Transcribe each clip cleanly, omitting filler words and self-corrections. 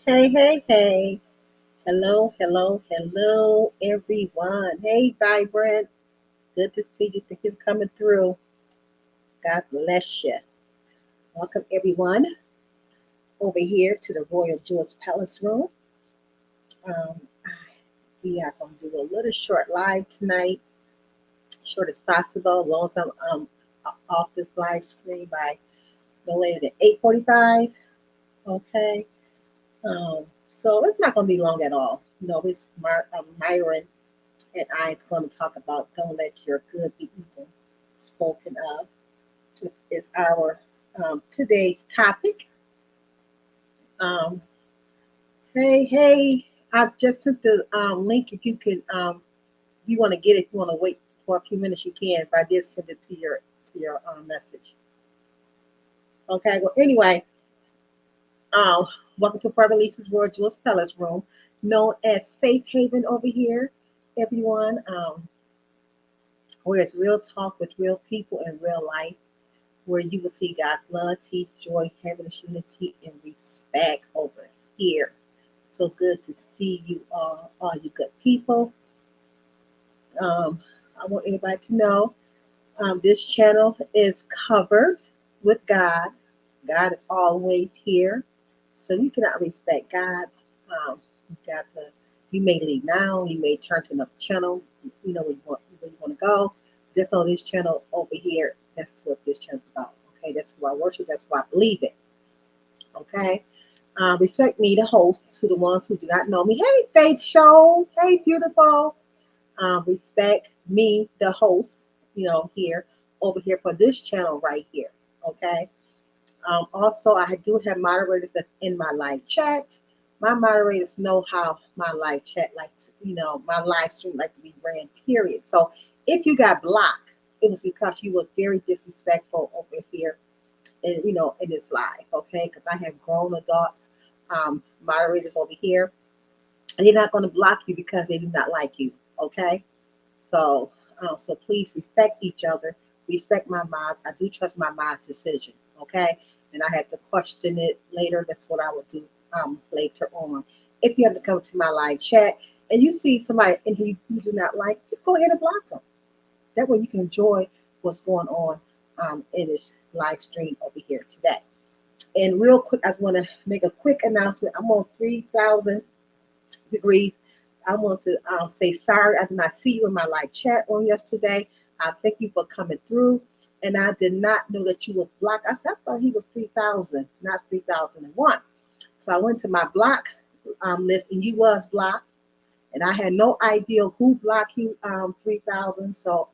Hey, hey, hey. Hello, hello, hello, everyone. Hey, Vibrant. Good to see you. Thank you for coming through. God bless you. Welcome, everyone, over here to the Royal Jewels Palace Room. Um, we are going to do a little short live tonight, short as possible, as long as I'm off this live stream by no later than 8:45. Okay. So it's not going to be long at all. It's Myron and I is going to talk about don't let your good be evil spoken of. Is our today's topic. Um, hey, I just sent the link. If you can, if you want to get it, if you want to wait for a few minutes, you can. But I did send it to your message. Okay. Well, anyway, um, welcome to Private Lisa's Royal Jewels Palace Room, known as Safe Haven over here. Everyone, where it's real talk with real people in real life, where you will see God's love, peace, joy, happiness, unity, and respect over here. So good to see you all you good people. Um, I want everybody to know this channel is covered with God. God is always here. So you cannot respect God. You got the you may leave now, you may turn to another channel, where you want to go. Just on this channel over here, that's what this channel is about. Okay, that's who I worship, that's who I believe in. Okay. Respect me, the host, to the ones who do not know me. Hey, Faith Show. Hey, beautiful. Respect me, the host, here, over here for this channel right here. Okay. Also, I do have moderators that's in my live chat. My moderators know how my live chat, my live stream like to be ran, period. So if you got blocked, it was because you was very disrespectful over here in this live, okay? Because I have grown adults, moderators over here, and they're not going to block you because they do not like you, okay? So please respect each other, respect my mods. I do trust my mods' decision, okay? And I had to question it later. That's what I would do later on. If you have to come to my live chat and you see somebody in here you do not like, you go ahead and block them. That way you can enjoy what's going on in this live stream over here today. And real quick, I just want to make a quick announcement. I'm on 3,000 degrees. I want to say sorry. I did not see you in my live chat on yesterday. I thank you for coming through. And I did not know that you was blocked. I said, I thought he was 3,000, not 3,001. So I went to my block list and you was blocked. And I had no idea who blocked you 3,000. So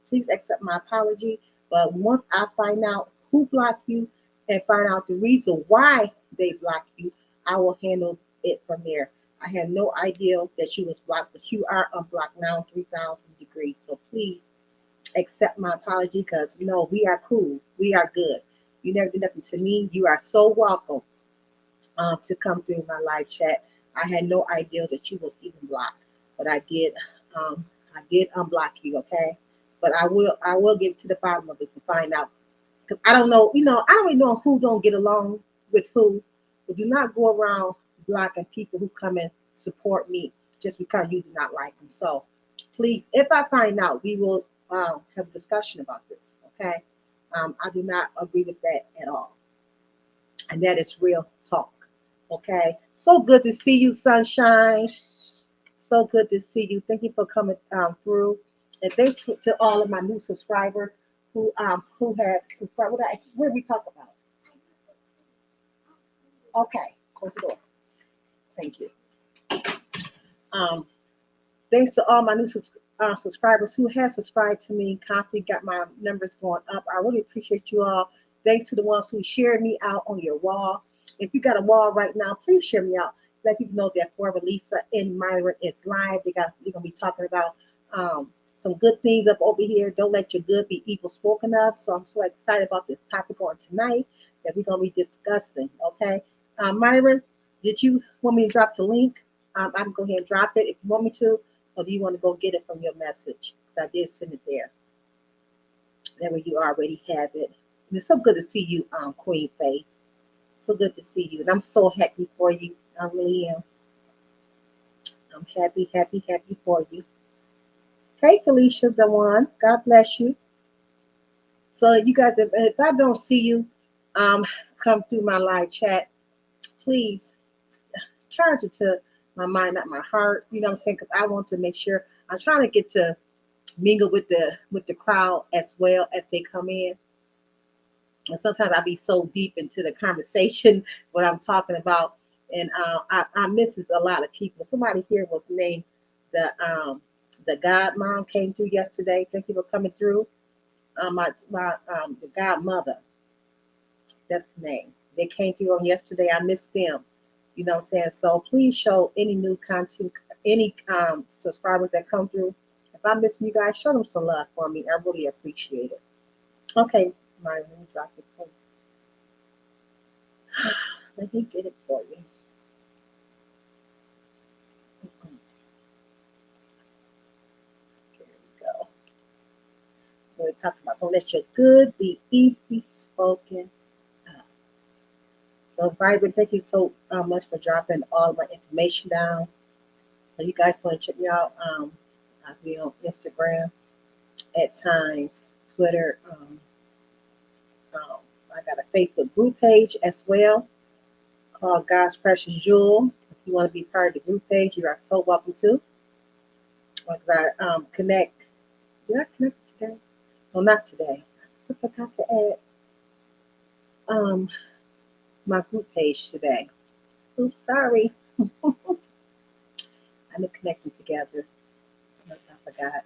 please accept my apology. But once I find out who blocked you and find out the reason why they blocked you, I will handle it from there. I had no idea that you was blocked, but you are unblocked now, 3,000 degrees. So please accept my apology because, we are cool. We are good. You never did nothing to me. You are so welcome to come through my live chat. I had no idea that you was even blocked, but I did unblock you, okay? But I will get to the bottom of it to find out because I don't know, I don't even know who don't get along with who, but do not go around blocking people who come and support me just because you do not like them. So please, if I find out, we will have a discussion about this, okay? I do not agree with that at all, and that is real talk. Okay, so good to see you, Sunshine. So good to see you. Thank you for coming through. And thanks to all of my new subscribers. who has subscribed. What did we talk about? Okay, close the door. Thank you. Um, Thanks to all my new subscribers who have subscribed to me, constantly got my numbers going up. I really appreciate you all. Thanks to the ones who shared me out on your wall. If you got a wall right now, please share me out. Let people know that Forever Lisa and Myron is live. They're gonna be talking about some good things up over here. Don't let your good be evil spoken of. So I'm so excited about this topic on tonight that we're gonna be discussing. Okay, Myron, did you want me to drop the link? I can go ahead and drop it if you want me to, or do you want to go get it from your message? Because I did send it there. There you already have it. And it's so good to see you, Queen Faye. So good to see you. And I'm so happy for you. I really am. I'm happy, happy, happy for you. Okay, Felicia, the one. God bless you. So you guys, if I don't see you come through my live chat, please charge it to my mind, not my heart. You know what I'm saying? Because I want to make sure I'm trying to get to mingle with the crowd as well as they come in. And sometimes I be so deep into the conversation what I'm talking about, and I misses a lot of people. Somebody here was named the God Mom came through yesterday. Thank you for coming through. My the godmother, that's the name. They came through on yesterday. I missed them. You know what I'm saying? So please show any new content, any subscribers that come through. If I'm missing you guys, show them some love for me. I really appreciate it. Okay, let me drop it for you. Let me get it for you. There we go. We talked about don't let your good be easily spoken. So, Vibrant, thank you so much for dropping all of my information down. So, you guys want to check me out? I'll be on Instagram at times, Twitter. Um, I got a Facebook group page as well called God's Precious Jewel. If you want to be part of the group page, you are so welcome to. Because I connect. Did I connect today? No, not today. I just forgot to add my group page today. Oops, sorry. I didn't connect them together. I forgot.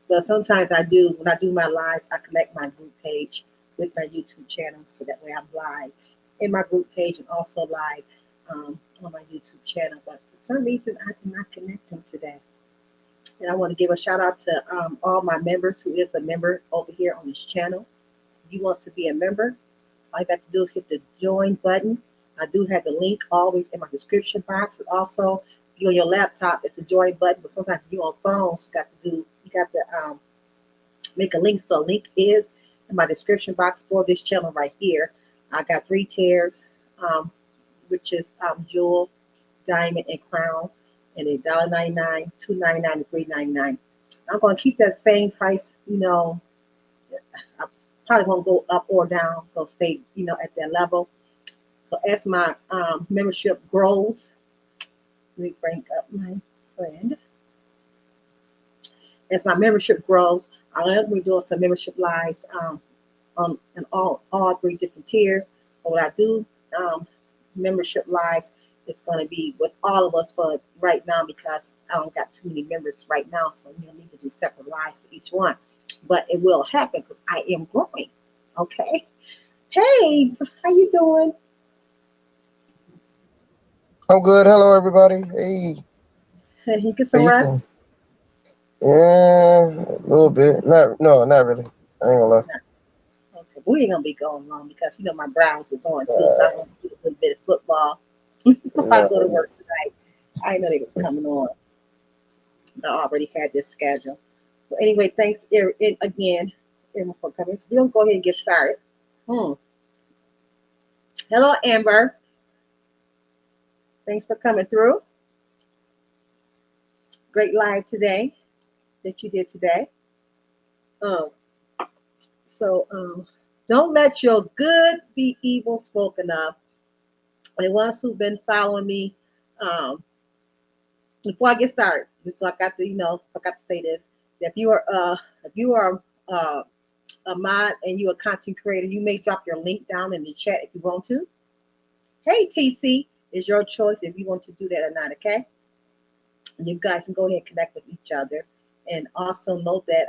But sometimes I do, when I do my lives, I connect my group page with my YouTube channel so that way I'm live in my group page and also live on my YouTube channel. But for some reason, I did not connect them today. And I want to give a shout out to all my members who is a member over here on this channel. If you want to be a member, all you got to do is hit the join button. I do have the link always in my description box. And also, if you're on your laptop, it's a join button. But sometimes if you're on phones, you got to make a link. So link is in my description box for this channel right here. I got 3 tiers, which is Jewel, Diamond, and Crown, and $1.99, $2.99, and $3.99. I'm going to keep that same price. I probably won't go up or down. It's going to stay, at that level. So as my membership grows, let me bring up my friend. As my membership grows, I'm going to be doing some membership lives in all 3 different tiers. But what I do, membership lives, it's going to be with all of us for right now because I don't got too many members right now, so we'll need to do separate lives for each one. But it will happen because I am growing. Okay. Hey, how you doing? I'm good. Hello, everybody. Hey, Hey, you get how some you doing? rest? Yeah, a little bit. Not really. I ain't gonna lie. Okay, we ain't gonna be going long because my Browns is on too, so I Uh, want to do a little bit of football before I go to no, work tonight. I didn't know they was coming on. I already had this schedule. But anyway, thanks again, Emma, for coming. So we're gonna go ahead and get started. Hmm. Hello, Amber. Thanks for coming through. Great live today that you did today. Um, so don't let your good be evil spoken of. And the ones who've been following me, um, before I get started, just so I got to, I got to say this. If you are a mod and you're a content creator, you may drop your link down in the chat if you want to. Hey, TC, it's your choice if you want to do that or not, okay? And you guys can go ahead and connect with each other. And also note that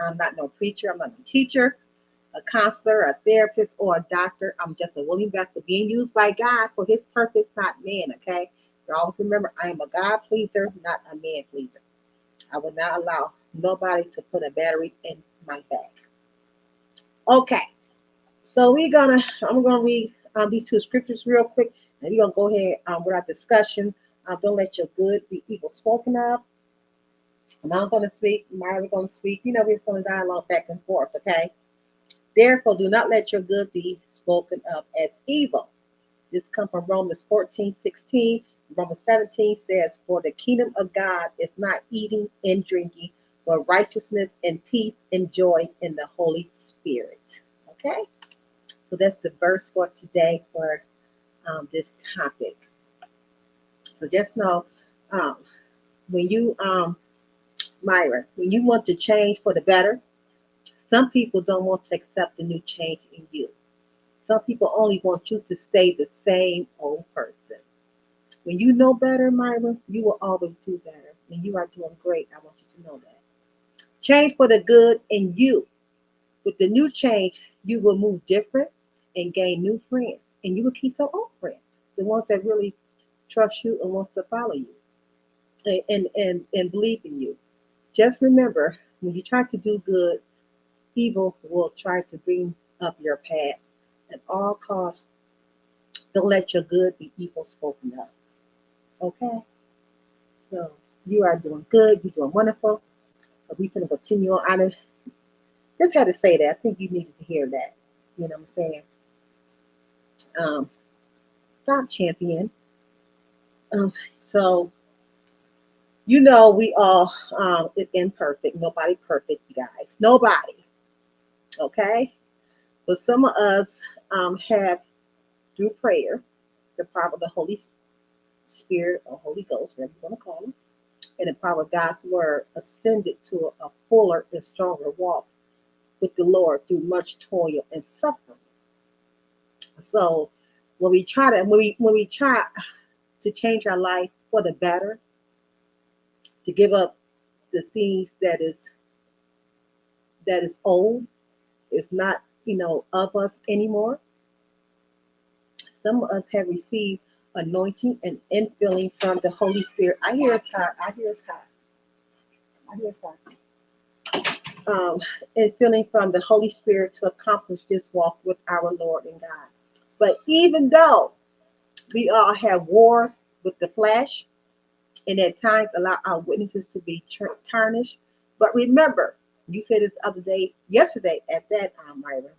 I'm not no preacher, I'm not a teacher, a counselor, a therapist, or a doctor. I'm just a willing vessel being used by God for his purpose, not man, okay? You always remember, I am a God pleaser, not a man pleaser. I will not allow nobody to put a battery in my bag. Okay, so I'm gonna read these two scriptures real quick, and we're gonna go ahead with our discussion. Don't let your good be evil spoken of. I'm gonna speak, Myra gonna speak. We're just gonna dialogue back and forth, okay? Therefore, do not let your good be spoken of as evil. This comes from Romans 14:16. Romans 17 says, for the kingdom of God is not eating and drinking, but righteousness and peace and joy in the Holy Spirit. Okay? So that's the verse for today for this topic. So just know when you, Myra, when you want to change for the better, some people don't want to accept the new change in you. Some people only want you to stay the same old person. When you know better, Myra, you will always do better. And you are doing great. I want you to know that. Change for the good in you. With the new change, you will move different and gain new friends. And you will keep some old friends, the ones that really trust you and wants to follow you and believe in you. Just remember, when you try to do good, evil will try to bring up your past. At all costs, don't let your good be evil spoken of. Okay? So you are doing good. You're doing wonderful. So we're going to continue on. I just had to say that. I think you needed to hear that. You know what I'm saying? Stop champion. So, we all is imperfect. Nobody perfect, you guys. Nobody. Okay? But some of us have, through prayer, the power of the Holy Spirit or Holy Ghost, whatever you want to call them, and the power of God's word ascended to a fuller and stronger walk with the Lord through much toil and suffering. So when we try to change our life for the better, to give up the things that is old, is not of us anymore. Some of us have received anointing and infilling from the Holy Spirit. I hear it's hot. Infilling from the Holy Spirit to accomplish this walk with our Lord and God. But even though we all have war with the flesh, and at times allow our witnesses to be tarnished, but remember, you said this yesterday at that Myra,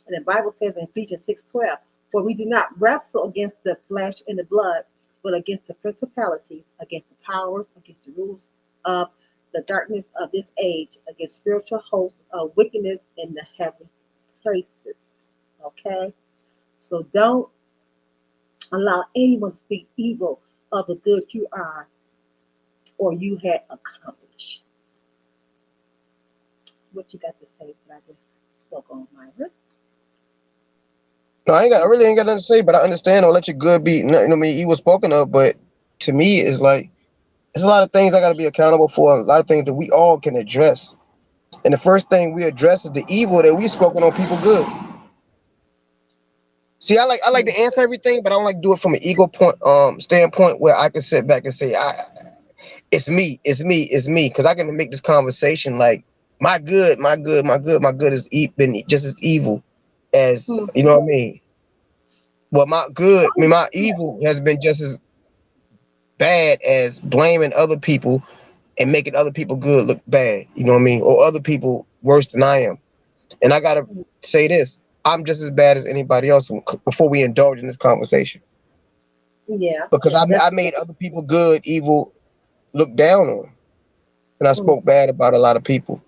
and the Bible says in Ephesians 6:12, for we do not wrestle against the flesh and the blood, but against the principalities, against the powers, against the rules of the darkness of this age, against spiritual hosts of wickedness in the heavenly places. Okay? So don't allow anyone to speak evil of the good you are or you had accomplished. What you got to say that I just spoke on, Myra? No, I really ain't got nothing to say, but I understand. Don't let your good be, he was spoken of, but to me, it's like, there's a lot of things I got to be accountable for, a lot of things that we all can address. And the first thing we address is the evil that we spoken on people good. See, I like to answer everything, but I don't like to do it from an ego standpoint where I can sit back and say, it's me, because I can make this conversation like my good is been just as evil as you know what I mean. Well, my evil has been just as bad as blaming other people and making other people good look bad. You know what I mean, or other people worse than I am. And I gotta say this: I'm just as bad as anybody else before we indulge in this conversation. Yeah, because I made other people good, evil look down on, and I spoke bad about a lot of people.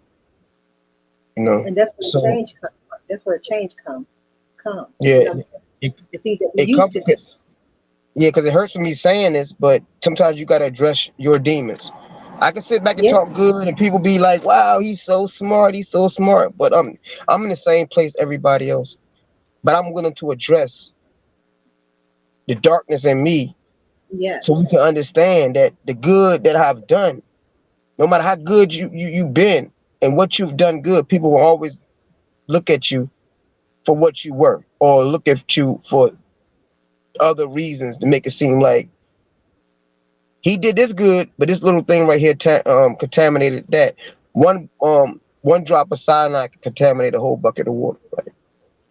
And that's where change comes. That's where change comes. Yeah, the things that we used to do. Yeah, because it hurts for me saying this, but sometimes you got to address your demons. I can sit back and Yeah. talk good, and people be like, "Wow, he's so smart. He's so smart." But I'm in the same place everybody else. But I'm willing to address the darkness in me, so Yes. we can understand that the good that I've done, no matter how good you've been and what you've done good, people will always look at you for what you were, or look at you for other reasons to make it seem like he did this good, but this little thing right here contaminated that. One drop of cyanide can contaminate a whole bucket of water, right?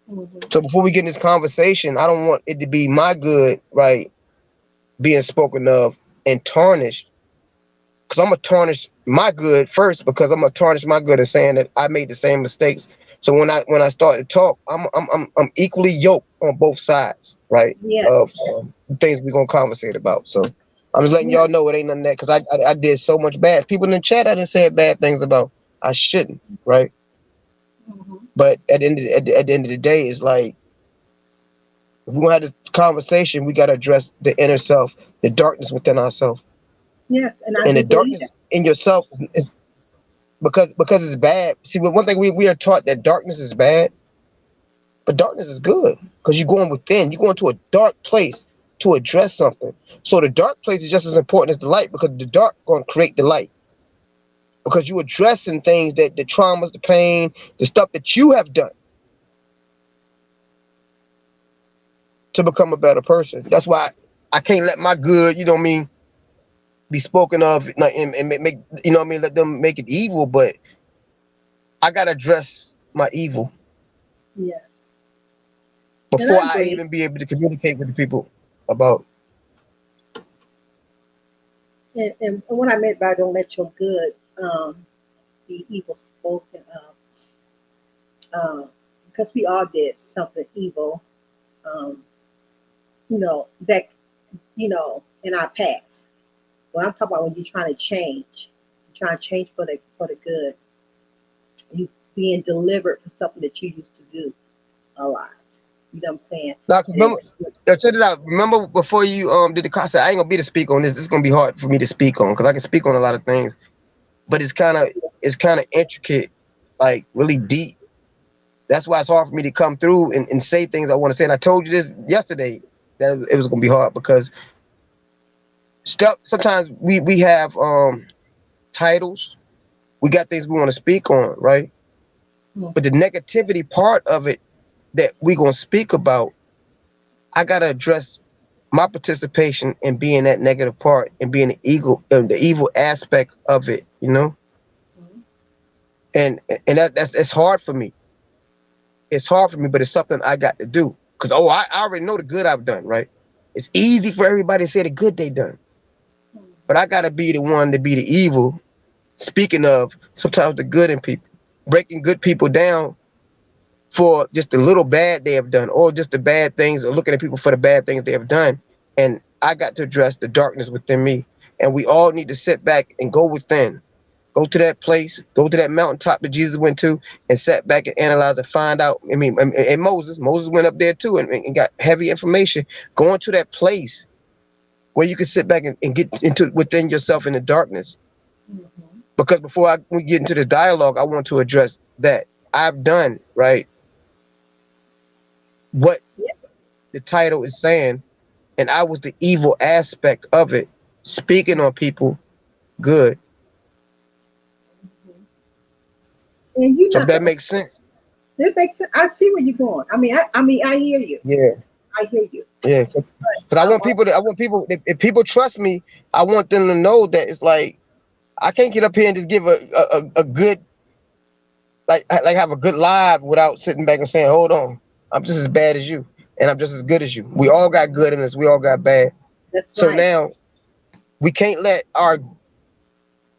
Hmm. So before we get in this conversation, I don't want it to be my good, right, being spoken of and tarnished, because I'm gonna tarnish my good first, because I'm gonna tarnish my good and saying that I made the same mistakes. So when I start to talk, I'm equally yoked on both sides, right, Yeah. of things we're gonna conversate about. So I'm just letting Yeah. y'all know it ain't none of that, because I did so much bad. People in the chat I didn't say bad things about. I shouldn't, right? Hmm. But at the end of the day, it's like, if we're gonna have this conversation, we gotta address the inner self, the darkness within ourselves, Yes. And I and the do believe that. darkness in yourself is because it's bad. See, one thing we are taught that darkness is bad, but darkness is good, because you're going within. You're going to a dark place to address something. So the dark place is just as important as the light, because the dark going to create the light. Because you're addressing things, that the traumas, the pain, the stuff that you have done to become a better person. That's why I can't let my good, you know what I mean, be spoken of, and make, you know what I mean, let them make it evil. But I gotta address my evil Yes. And before I I agree. even be able to communicate with the people about. And what I meant by don't let your good be evil spoken of, because we all did something evil, um, back, in our past. What I'm talking about, when you're trying to change, you're trying to change for the good. You being delivered for something that you used to do a lot. You know what I'm saying? Now, And remember, check this out. Remember before you did the concert, I ain't gonna be to speak on this. This is gonna be hard for me to speak on, because I can speak on a lot of things, but it's kind of intricate, like really deep. That's why it's hard for me to come through and say things I want to say. And I told you this yesterday, that it was gonna be hard, because stuff sometimes we have titles, we got things we want to speak on, right? But the Mhm. negativity part of it that we gonna speak about, I gotta address my participation in being that negative part and being the evil aspect of it, Mhm. and that's hard for me. It's hard for me, but it's something I got to do, because I already know the good I've done, right? It's easy for everybody to say the good they done, but I gotta be the one to be the evil. Speaking of, sometimes the good in people, breaking good people down for just the little bad they have done, or just the bad things, or looking at people for the bad things they have done. And I got to address the darkness within me. And we all need to sit back and go within. Go to that place, go to that mountaintop that Jesus went to, and sat back and analyze and find out. I mean, and Moses went up there too, and got heavy information. Going to that place where you can sit back and get into within yourself in the darkness. Mhm. Because before we get into the dialogue, I want to address that I've done, right, what Yeah. the title is saying, and I was the evil aspect of it, speaking on people good. Mhm. And you're So if not that the only makes sense. person. It makes sense. I see where you're going. I hear you. Yeah, I hear you. yeah. Because I I'm want people also. to, I want people, if people trust me, I want them to know that it's like, I can't get up here and just give a good, like have a good live without sitting back and saying, hold on, I'm just as bad as you, and I'm just as good as you. We all got good in us. We all got bad. That's So right. now we can't let our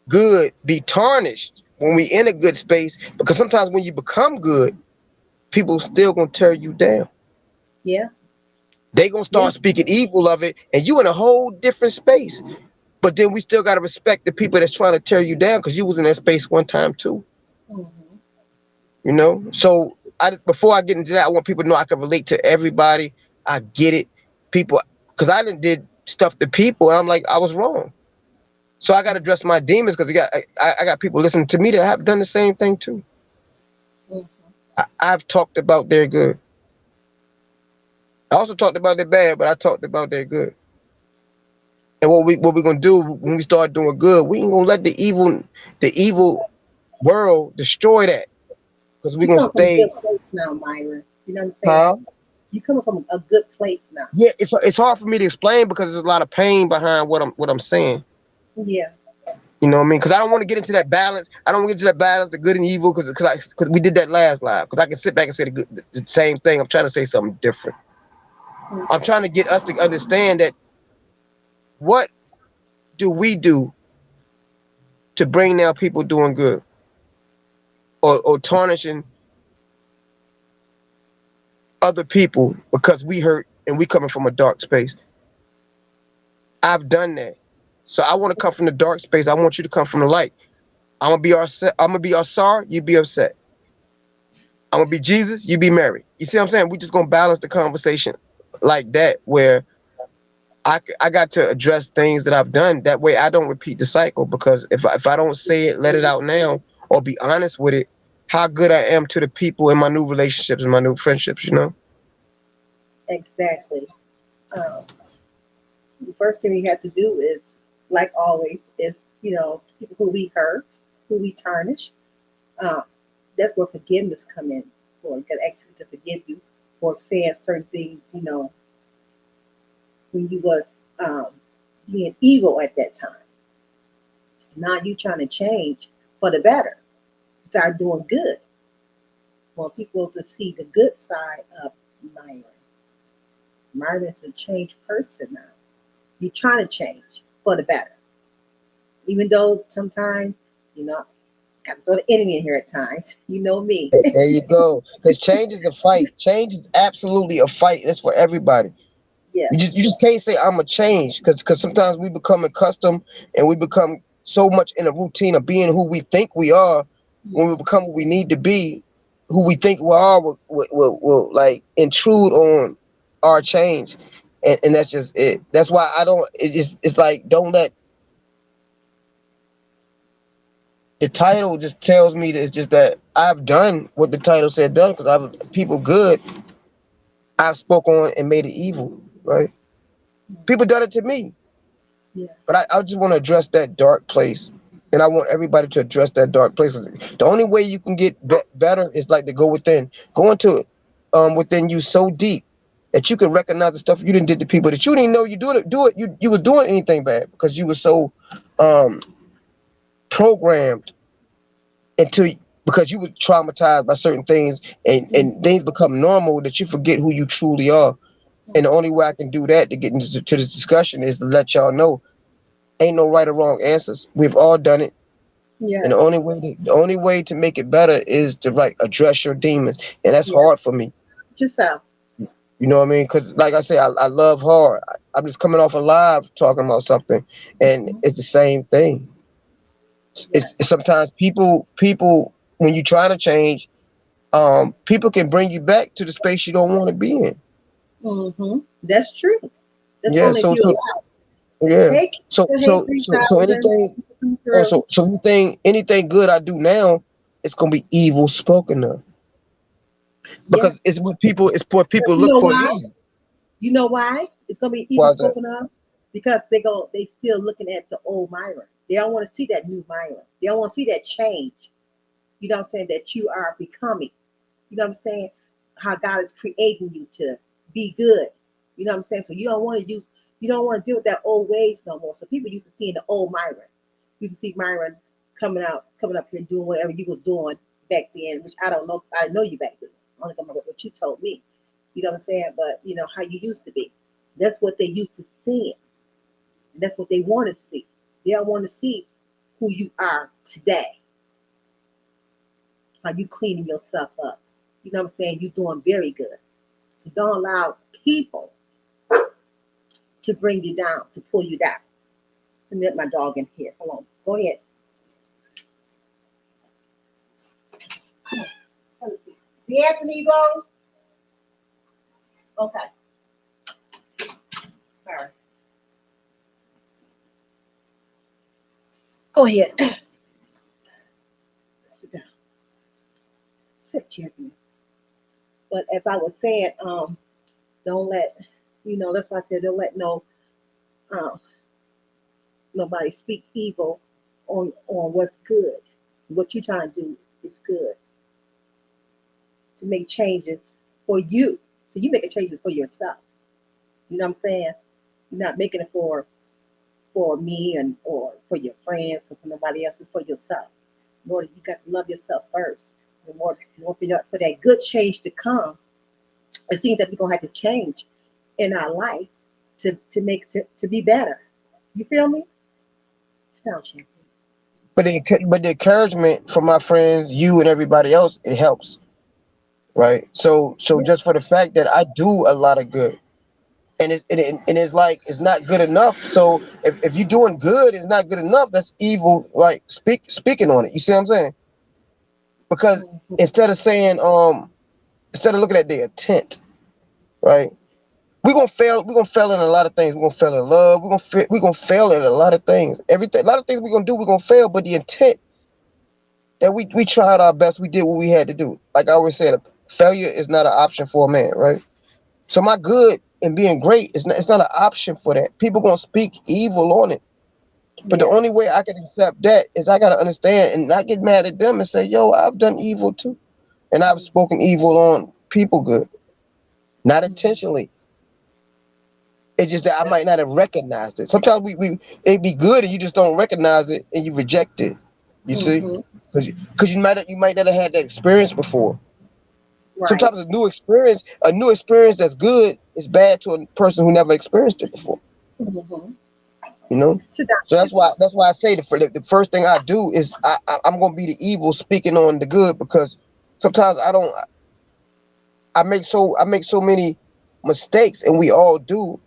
good be tarnished when we in a good space, because sometimes when you become good, people still gonna tear you down. Yeah. They gonna Yeah. start speaking evil of it, and you in a whole different space. But then we still gotta respect the people that's trying to tear you down, because you was in that space one time too. Hmm. So before I get into that, I want people to know I can relate to everybody. I get it, people, because I didn't did stuff to people, and I'm like, I was wrong. So I got to address my demons because I got people listening to me that have done the same thing too. Mhm. I've talked about their good. I also talked about their bad, but I talked about their good. And what we gonna do when we start doing good? We ain't gonna let the evil world destroy that because we You gonna come from a stay. good place now, Myron. You know what I'm saying? Huh? You coming from a good place now. Yeah, it's hard for me to explain because there's a lot of pain behind what I'm saying. Yeah. You know what I mean? Because I don't want to get into that balance. I don't want to get into that balance, the good and evil, because we did that last live. Because I can sit back and say the same thing. I'm trying to say something different. I'm trying to get us to understand that what do we do to bring down people doing good or tarnishing other people because we hurt and we coming from a dark space. I've done that. So I want to come from the dark space. I want you to come from the light. I'm gonna be Sar, you be upset. I'm gonna be Jesus, you be Mary. You see what I'm saying? We just gonna balance the conversation like that, where I got to address things that I've done. That way, I don't repeat the cycle. Because if I don't say it, let it out now, or be honest with it, how good I am to the people in my new relationships and my new friendships. Exactly. Um, the first thing we have to do is, like always, is people who we hurt, who we tarnish. Um, that's where forgiveness come in. For you got to ask people to forgive you for saying certain things. When you was being evil at that time. Now you trying to change for the better. Start doing good. Want people to see the good side of Myron. Myron's a changed person now. You're trying to change for the better. Even though sometimes, got to throw the enemy in here at times. You know me. There you go. Because change is a fight. Change is absolutely a fight. It's for everybody. Yeah. You just can't say I'm a change, because sometimes we become accustomed and we become so much in a routine of being who we think we are. When we become what we need to be, who we think we are will like intrude on our change, and that's just it. That's why I don't. It's like, don't let the title just tells me that it's just that I've done what the title said done, because I've people good I've spoke on and made it evil, right? People done it to me. Yeah. But I just want to address that dark place. And I want everybody to address that dark place. The only way you can get better is like to go within. Go into within you so deep that you can recognize the stuff you didn't did to people that you didn't know you do it. You was doing anything bad because you were so um programmed into, because you were traumatized by certain things, and things become normal that you forget who you truly are. And the only way I can do that to get into to this discussion is to let y'all know ain't no right or wrong answers. We've all done it. And Yeah. the only way to make it better is to address your demons. And that's Yeah. hard for me. Yourself. You know what I mean? Because like I say, I love hard. I'm just coming off a live talking about something, and Mhm. it's the same thing. Yes. It's sometimes people when you try to change, people can bring you back to the space you don't want to be in. That's true. That's Yeah. only if So you so allow. yeah. Hey, So Keisha, hey, so three so so thousand. anything. Come Oh, through. so anything good I do now, it's gonna be evil spoken of, Yes. because it's what people You look know for in why? me. You know why? It's gonna be evil Why is that? spoken of because they still looking at the old Myron. They don't want to see that new Myron. They don't want to see that change. You know what I'm saying? That you are becoming. You know what I'm saying? How God is creating you to be good. You know what I'm saying? So you don't want to deal with that old ways no more. So people used to see the old Myron. Used to see Myron coming up here doing whatever you was doing back then, which I don't know. I didn't know you back then. I only come up with what you told me. You know what I'm saying? But you know how you used to be. That's what they used to see. That's what they want to see. They don't want to see who you are today. How you cleaning yourself up. You know what I'm saying? You're doing very good. So don't allow people to bring you down, to pull you down. Let me let my dog in here. Hold on. Go ahead. Let me see. The Anthony, you go? Okay. Sorry. Go ahead. Sit down. Sit gently. But as I was saying, don't let that's why I said don't let uh, nobody speak evil on what's good. What you trying to do is good to make changes for you. So you making changes for yourself. You know what I'm saying? You're not making it for me and or for your friends or for nobody else. It's for yourself. In order, you got to love yourself first. In order for that good change to come, it seems that we're gonna have to change in our life to be better. You feel me? Sound champion. But the encouragement from my friends, you and everybody else, it helps, right? So just for the fact that I do a lot of good, and it's like it's not good enough. So if you're doing good, it's not good enough. That's evil, right? Speaking on it. You see what I'm saying? Because Mhm. instead of saying instead of looking at the intent, right? We're gonna fail. We're gonna fail in a lot of things. We're gonna fail in love. We're gonna fail in a lot of things. Everything, a lot of things we're gonna do, we're gonna fail. But the intent that we tried our best, we did what we had to do. Like I always said, failure is not an option for a man, right? So my good and being great is not, it's not an option for that. People gonna speak evil on it. But the only Yes. way I can accept that is I gotta understand and not get mad at them and say, yo, I've done evil too. And I've Mhm. spoken evil on people good. Not Mhm. intentionally. It's just that I That's might not have recognized it. Sometimes we it be good and you just don't recognize it and you reject it. You see? hmm Because you might not have had that experience before. right. Sometimes a new experience that's good is bad to a person who never experienced it before. hmm You know? Sit down, So that's why champion. that's why I say the first thing I do is I'm gonna be the evil speaking on the good because sometimes I make so many mistakes and we all do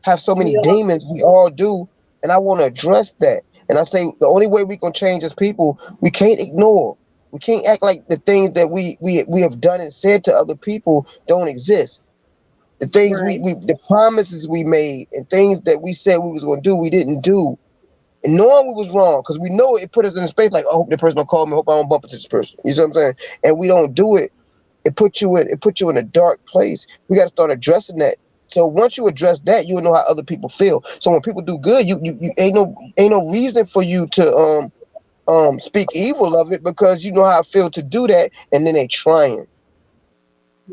have so many We all demons we all do, and I want to address that. And I say the only way we can change as people, we can't ignore, we can't act like the things that we have done and said to other people don't exist. The things right. the promises we made and things that we said we was going to do, we didn't do, and knowing we was wrong because we know it put us in a space like, oh, I hope the person don't call me, I hope I don't bump into this person, you see what I'm saying, and we don't do it. It puts you in a dark place. We got to start addressing that. So once you address that, you'll know how other people feel. So when people do good, you ain't no reason for you to speak evil of it because you know how I feel to do that, and then they trying,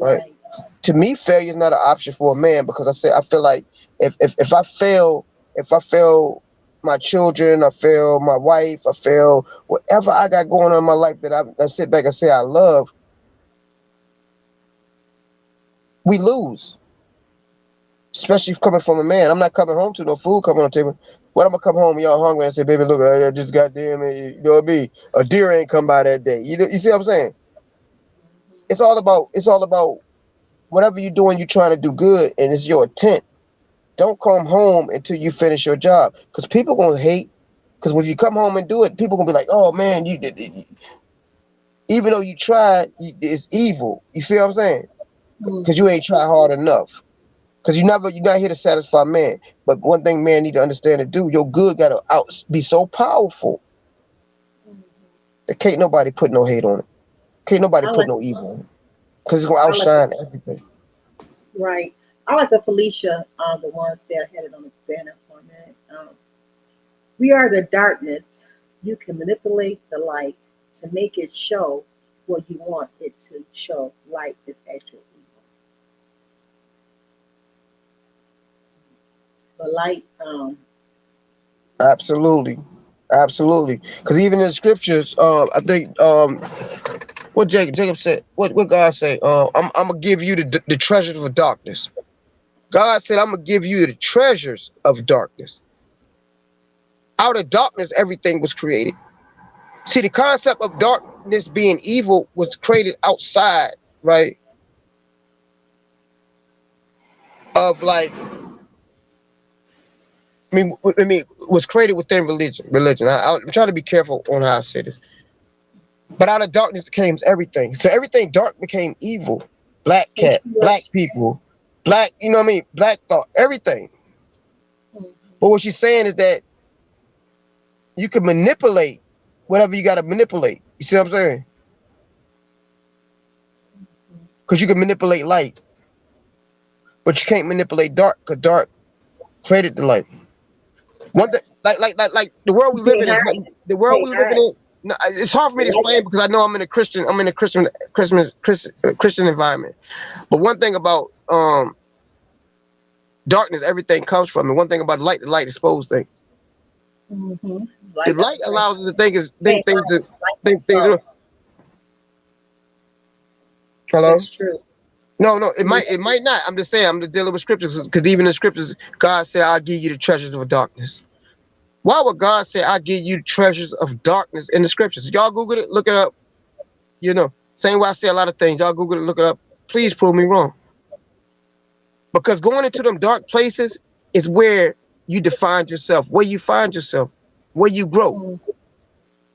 right? Right. To me, failure is not an option for a man because I feel like if I fail my children, I fail my wife, I fail whatever I got going on in my life that I sit back and say I love, we lose. Especially if coming from a man. I'm not coming home to no food coming on the table. What I'm gonna come home and y'all hungry and say, baby, look, I just goddamn it, you know what I mean? A deer ain't come by that day. You see what I'm saying? It's all about whatever you're doing, you're trying to do good and it's your intent. Don't come home until you finish your job. Because people gonna hate. Because when you come home and do it, people gonna be like, oh man, you did even though you tried, it's evil. You see what I'm saying? Because you hmm ain't try hard enough. Cause you're not here to satisfy man. But one thing man need to understand and do, your good gotta be so powerful hmm that can't nobody put no hate on it. Can't nobody I put like no evil on it. Cause it's gonna I like outshine everything. right. I like what Felicia, the one said, I had it on the banner for a minute. We are the darkness. You can manipulate the light to make it show what you want it to show. Light is actual evil. But light, Absolutely. Absolutely. Cause even in the scriptures, I think what Jacob said, what God say, I'm gonna give you the treasures of darkness. God said, I'm gonna give you the treasures of darkness. Out of darkness, everything was created. See, the concept of darkness being evil was created outside, right? Of like, was created within religion. Religion. I'm trying to be careful on how I say this. But out of darkness came everything. So everything dark became evil. Black cat, black patriarch. people, black, you know what I mean? Black thought, everything. Mhm. But what she's saying is that you can manipulate whatever you got to manipulate. You see what I'm saying? Because you can manipulate light, but you can't manipulate dark, because dark created the light. One thing, like the world we You live can't in is hide it. the You world can't we living hide in. No, it's hard for me to it. explain because I know I'm in a Christian environment. But one thing about darkness, everything comes from it. One thing about light, the light exposes things. Mm-hmm. The Like light allows us to think can't things hide to it. Like think things. oh, Hello. that's true. No, it Yeah. might not. I'm just saying, I'm just dealing with scriptures because even in scriptures, God said, "I'll give you the treasures of darkness." Why would God say, "I give you treasures of darkness" in the scriptures? Y'all Google it, look it up. You know, same way I say a lot of things. Y'all Google it, look it up. Please prove me wrong. Because going So, into them dark places is where you define yourself, where you find yourself, where you grow. mm,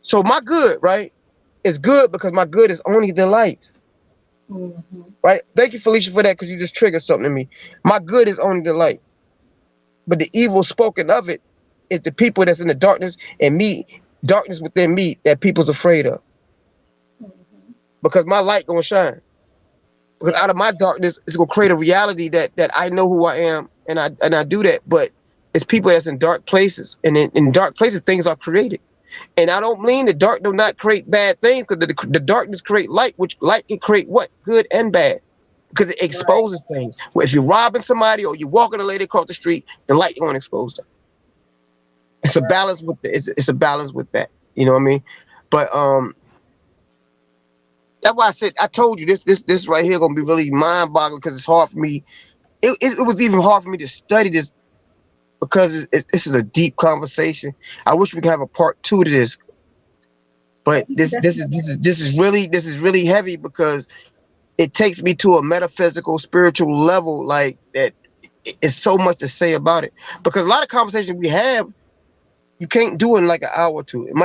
So my good, right, is good because my good is only the light, mm-hmm. right? Thank you, Felicia, for that because you just triggered something in me. My good is only the light, but the evil spoken of it is the people that's in the darkness and me, darkness within me that people's afraid of. Mm-hmm. Because my light gonna shine. Because Yeah. out of my darkness, it's gonna create a reality that I know who I am, and I do that. But it's people that's in dark places, and in dark places, things are created. And I don't mean the dark do not create bad things, because the darkness create light, which light can create what? Good and bad. Because it Right. exposes things. Well, if you're robbing somebody or you're walking a lady across the street, the light gonna expose them. It's a Right. balance with it's a balance with that. You know what I mean? But that's why I said I told you this right here gonna be really mind boggling because it's hard for me. It was even hard for me to study this because this is a deep conversation. I wish we could have a part two to this, Yeah, but we can definitely. this is really heavy because it takes me to a metaphysical, spiritual level like that. It's so much to say about it because a lot of conversations we have, you can't do in like an hour or two. It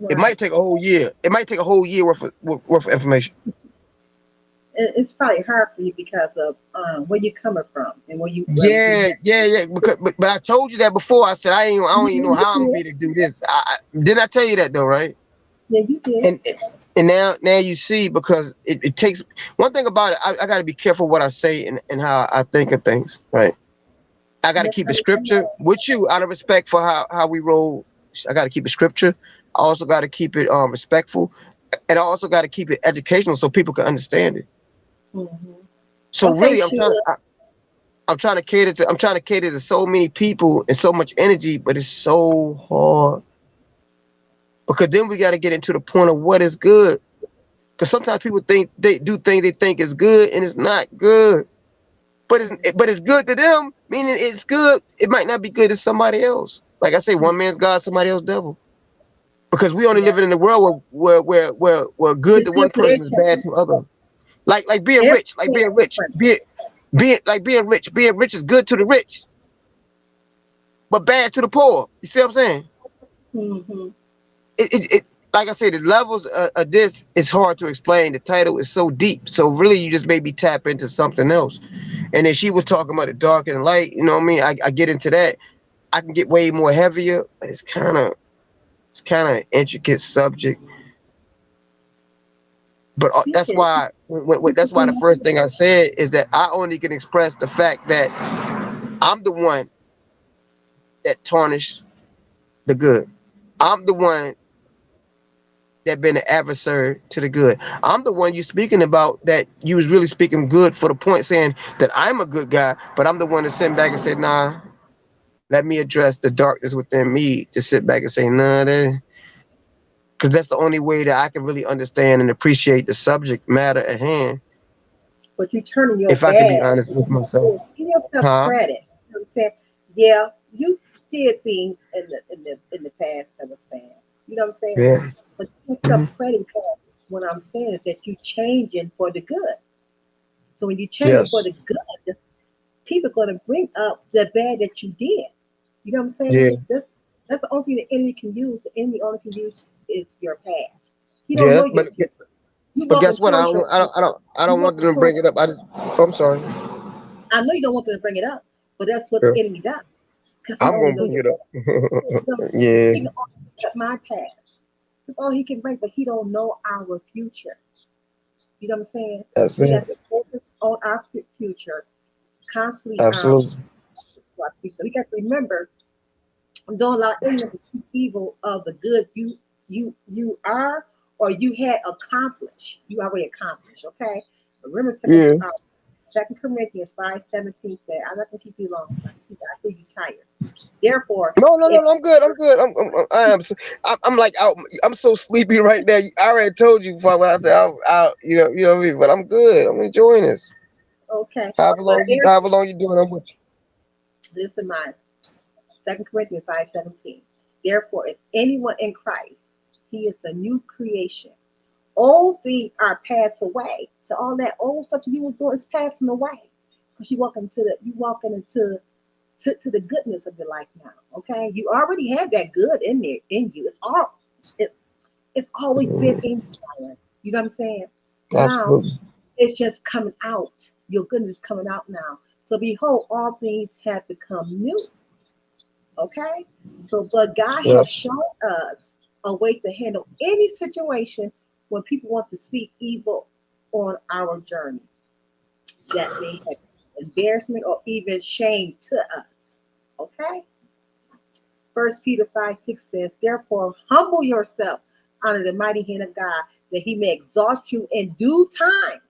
Right. might take a whole year. It might take a whole year worth of information. It's probably hard for you because of where you're coming from and where you Yeah. Because, but I told you that before. I said I don't even know how I'm gonna be did. able to do this. Didn't I tell you that though, right? Yeah, you did. And and now you see because it takes one thing about it. I got to be careful what I say and how I think of things, right? I got to That's keep how the you come scripture with you out of respect for how we roll. I got to keep it scripture. I also got to keep it respectful, and I also got to keep it educational so people can understand it. Mm-hmm. So Okay, really, Sheila. I'm trying to cater to so many people and so much energy, but it's so hard because then we got to get into the point of what is good. Because sometimes people think they do things they think is good and it's not good, but it's good to them, meaning it's good. It might not be good to somebody else. Like I say, one man's God, somebody else devil. Because we only Yeah. living in a world where good It's to still one person creation. is bad to other. Like being rich, Everything is different. being rich is good to the rich, but bad to the poor. You see what I'm saying? Mm-hmm. It like I said, the levels of this is hard to explain. The title is so deep, so really you just maybe tap into something else. And then she was talking about the dark and the light. You know what I mean? I get into that. I can get way more heavier, but it's kind of intricate subject. But that's Speaking, why that's why the speaking first thing I said is that I only can express the fact that I'm the one that tarnished the good. I'm the one that been an adversary to the good. I'm the one you speaking about that you was really speaking good for the point saying that I'm a good guy, but I'm the one that sent back and said, nah, let me address the darkness within me to sit back and say, nah, because that's the only way that I can really understand and appreciate the subject matter at hand. but you turning your If I can be bad honest with into myself. good. Give yourself Huh? credit. You know what I'm saying? Yeah, you did things in the past that was bad. You know what I'm saying? Yeah. But give Mhm. yourself credit because what I'm saying is that you changing for the good. So when you changing for Yes. the good, people are gonna bring up the bad that you did. You know what I'm Yeah. saying? That's the only thing the enemy can use. The enemy only can use is your past. He don't Yeah. know your future. You But walking guess what? towards your future. I You don't want walking them to towards. bring it up. I'm sorry. I know you don't want them to bring it up, but that's what Yeah. the enemy does. because he I'm only gonna knows bring your it up. past. So Yeah, he can only look at my past. That's all he can bring, but he don't know our future. You know what I'm saying? that's So we it. have to focus on our future, constantly Absolutely. to our future. So we got to remember, don't allow anyone to speak evil of the good you are or you had accomplished. You already accomplished. Okay. Remember, Yeah. Second Corinthians 5:17 said, "I'm not gonna keep you long. I see that. I feel you tired. Therefore, No, no, no, if no. I'm good. I'm good. I am. I'm like out. I'm so sleepy right now. I already told you before. When I said I'm out. You know what I mean. But I'm good. I'm enjoying this. okay, but However long you doing, I'm with you. listen, mine. Second Corinthians 5:17. Therefore, if anyone in Christ, he is a new creation. Old things are passed away. So all that old stuff you was doing is passing away. Because you walking into to the goodness of your life now. Okay. You already have that good in there in you. It, it's always been Mm, in you, Byron. You know what I'm saying? Now absolutely. it's just coming out. Your goodness is coming out now. So behold, all things have become new. Okay? So, but God Yeah. has shown us a way to handle any situation when people want to speak evil on our journey that may have embarrassment or even shame to us. Okay? First Peter 5:6 says, therefore, humble yourself under the mighty hand of God, that he may exalt you in due time.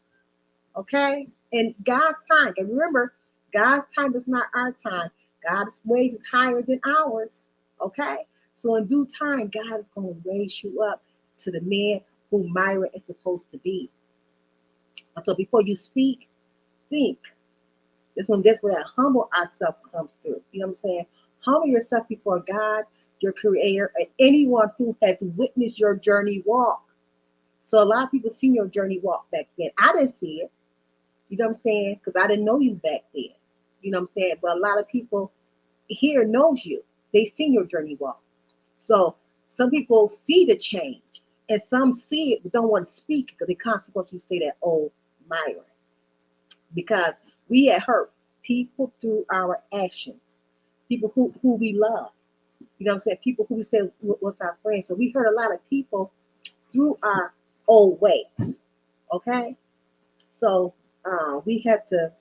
Okay? In God's time. And remember, God's time is not our time. God's ways is higher than ours. Okay? So in due time, God is going to raise you up to the man who Myra is supposed to be. So before you speak, think. That's where that humble ourselves comes through. You know what I'm saying? Humble yourself before God, your creator, and anyone who has witnessed your journey walk. So a lot of people seen your journey walk back then. I didn't see it. You know what I'm saying? Because I didn't know you back then. You know what I'm saying? But a lot of people here knows you. They seen your journey walk. So some people see the change, and some see it but don't want to speak because they consequently say that, oh, Myron. Because we had hurt people through our actions, people who we love. You know what I'm saying? People who we say was our friends. So we hurt a lot of people through our old ways. Okay? So we had to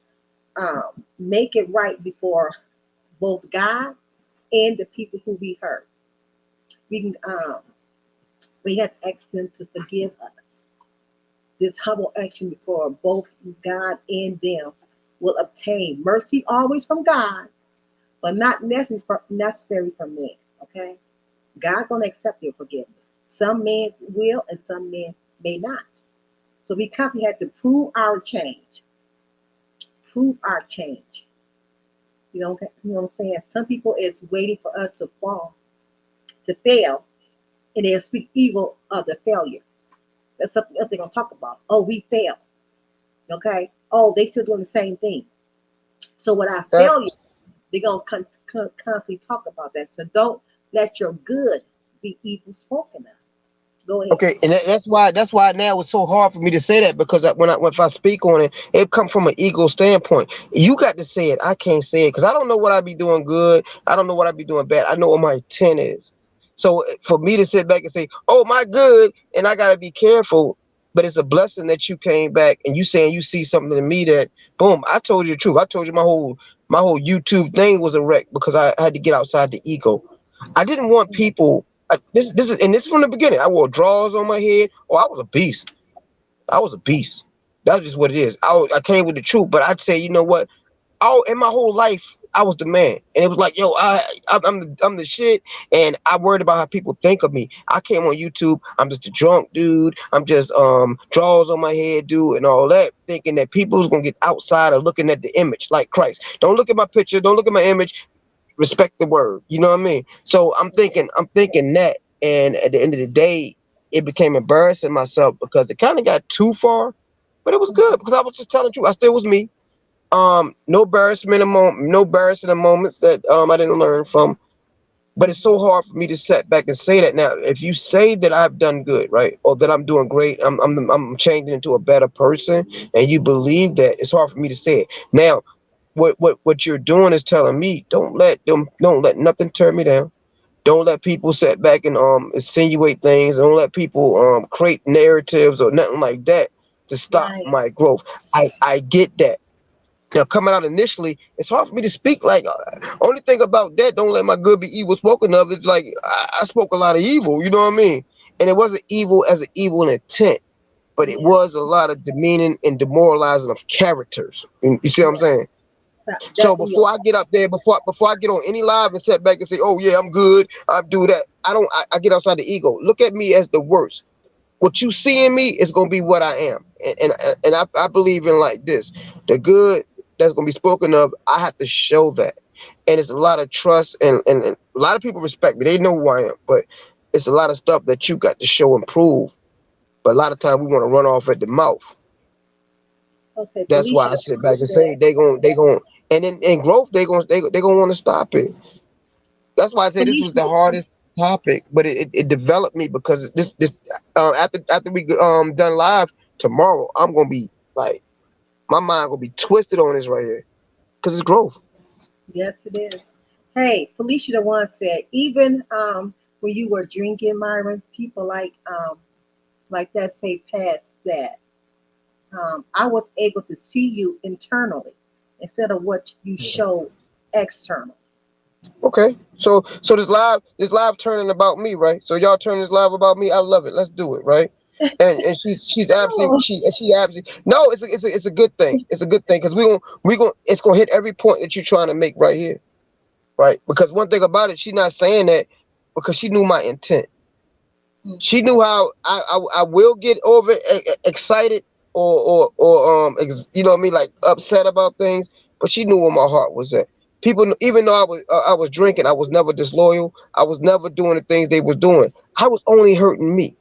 make it right before both God and the people who we hurt. We can we have to ask them to forgive us. This humble action before both God and them will obtain mercy always from God, but not necessary from men. Okay, God gonna accept your forgiveness. Some men will, and some men may not. So we constantly have to prove our change. You know what I'm saying? Some people is waiting for us to fall, to fail, and they'll speak evil of the failure. That's something else they're gonna talk about. Oh, we failed. Okay. Oh, they still doing the same thing. So when I That, failure, they're gonna constantly talk about that. So don't let your good be evil spoken of. Go ahead. okay, and that's why now it's so hard for me to say that because if I speak on it, it come from an ego standpoint. You got to say it. I can't say it because I don't know what I be doing good. I don't know what I be doing bad. I know what my intent is. So for me to sit back and say, "Oh my good," and I gotta be careful. But it's a blessing that you came back and you saying you see something in me that boom. I told you the truth. I told you my whole YouTube thing was a wreck because I had to get outside the ego. I didn't want people. This is from the beginning. I wore drawers on my head. Oh, I was a beast. I was a beast. That's just what it is. I came with the truth, but I'd say, you know what? All in my whole life, I was the man, and it was like, yo, I'm the shit, and I worried about how people think of me. I came on YouTube. I'm just a drunk dude. I'm just drawers on my head, dude, and all that, thinking that people's gonna get outside of looking at the image like Christ. Don't look at my picture. Don't look at my image. Respect the word. You know what I mean? So I'm thinking that, and at the end of the day, it became embarrassing myself because it kind of got too far, but it was good because I was just telling the truth. I still was me. No embarrassing moments that I didn't learn from. But it's so hard for me to sit back and say that now. If you say that I've done good, right, or that I'm doing great, I'm changing into a better person, and you believe that, it's hard for me to say it now. What you're doing is telling me don't let nothing turn me down. Don't let people sit back and insinuate things. Don't let people create narratives or nothing like that to stop Right. my growth. I get that. Now coming out initially, it's hard for me to speak. Like only thing about that, don't let my good be evil spoken of. It's like I spoke a lot of evil. You know what I mean? And it wasn't evil as an evil intent, but it Yeah. was a lot of demeaning and demoralizing of characters. You see what I'm Yeah. saying? So That's in your before I get up there, before I get on any live and sit back and say, "Oh yeah, I'm good," I do that. I don't. I get outside the ego. Look at me as the worst. What you see in me is gonna be what I am, and I believe in like this: the good that's gonna be spoken of, I have to show that, and it's a lot of trust, and a lot of people respect me. They know who I am, but it's a lot of stuff that you got to show and prove. But a lot of times we want to run off at the mouth. okay. That's why Felicia I the sit one back and say said, they gon' and in growth they gonna want to stop it. That's why I say this was Felicia, the hardest topic, but it developed me because this after we done live tomorrow, I'm gonna be like my mind gonna be twisted on this right here because it's growth. yes, it is. Hey, Felicia the one said, even when you were drinking, Myron, people like that say past that. I was able to see you internally instead of what you show external. Okay, so this live turning about me, right? So y'all turn this live about me. I love it. Let's do it, right? And she's absolutely Oh, she absolutely no. It's a good thing. It's a good thing because we gonna it's gonna hit every point that you're trying to make right here, right? Because one thing about it, she's not saying that because she knew my intent. mm, She knew how I will get over excited or you know what I mean, like upset about things, but she knew where my heart was at. People, even though I was drinking, I was never disloyal. I was never doing the things they was doing. I was only hurting me.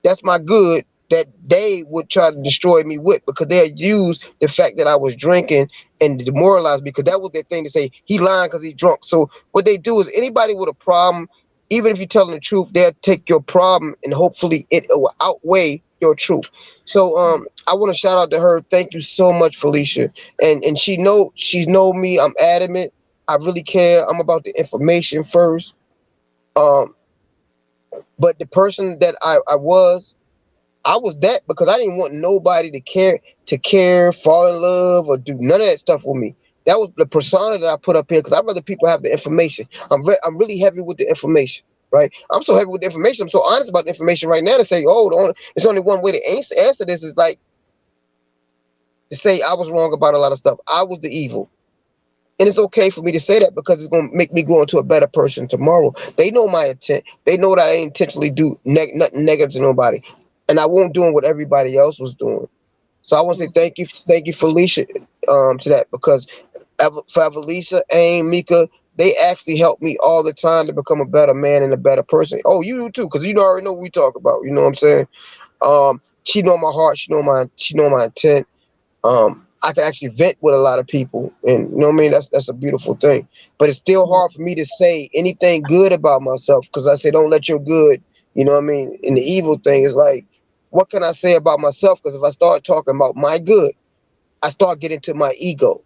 That's my good that they would try to destroy me with because they had used the fact that I was drinking and demoralized me because that was their thing to say he lying because he's drunk. So what they do is anybody with a problem, even if you're telling the truth, they'll take your problem and hopefully it will outweigh your truth. So mm, I want to shout out to her. Thank you so much, Felicia. And she's know me. I'm adamant. I really care. I'm about the information first. Um, but the person that I was that because I didn't want nobody to care, fall in love, or do none of that stuff with me. That was the persona that I put up here because I'd rather people have the information. I'm really heavy with the information, right? I'm so heavy with the information. I'm so honest about the information right now to say, oh, it's only one way to answer this is like to say I was wrong about a lot of stuff. I was the evil. And it's okay for me to say that because it's gonna make me grow into a better person tomorrow. They know my intent. They know that I ain't intentionally do nothing negative to nobody, and I won't do what everybody else was doing. So I want to say mm, thank you, Felicia, to that because for Felicia, Aim, Mika, they actually help me all the time to become a better man and a better person. Oh, you do too, because you know already know what we talk about. You know what I'm saying? She know my heart. She know my intent. I can actually vent with a lot of people, and you know what I mean. That's a beautiful thing. But it's still mm. hard for me to say anything good about myself because I say don't let your good. You know what I mean. And the evil thing is like, what can I say about myself? Because if I start talking about my good, I start getting to my ego.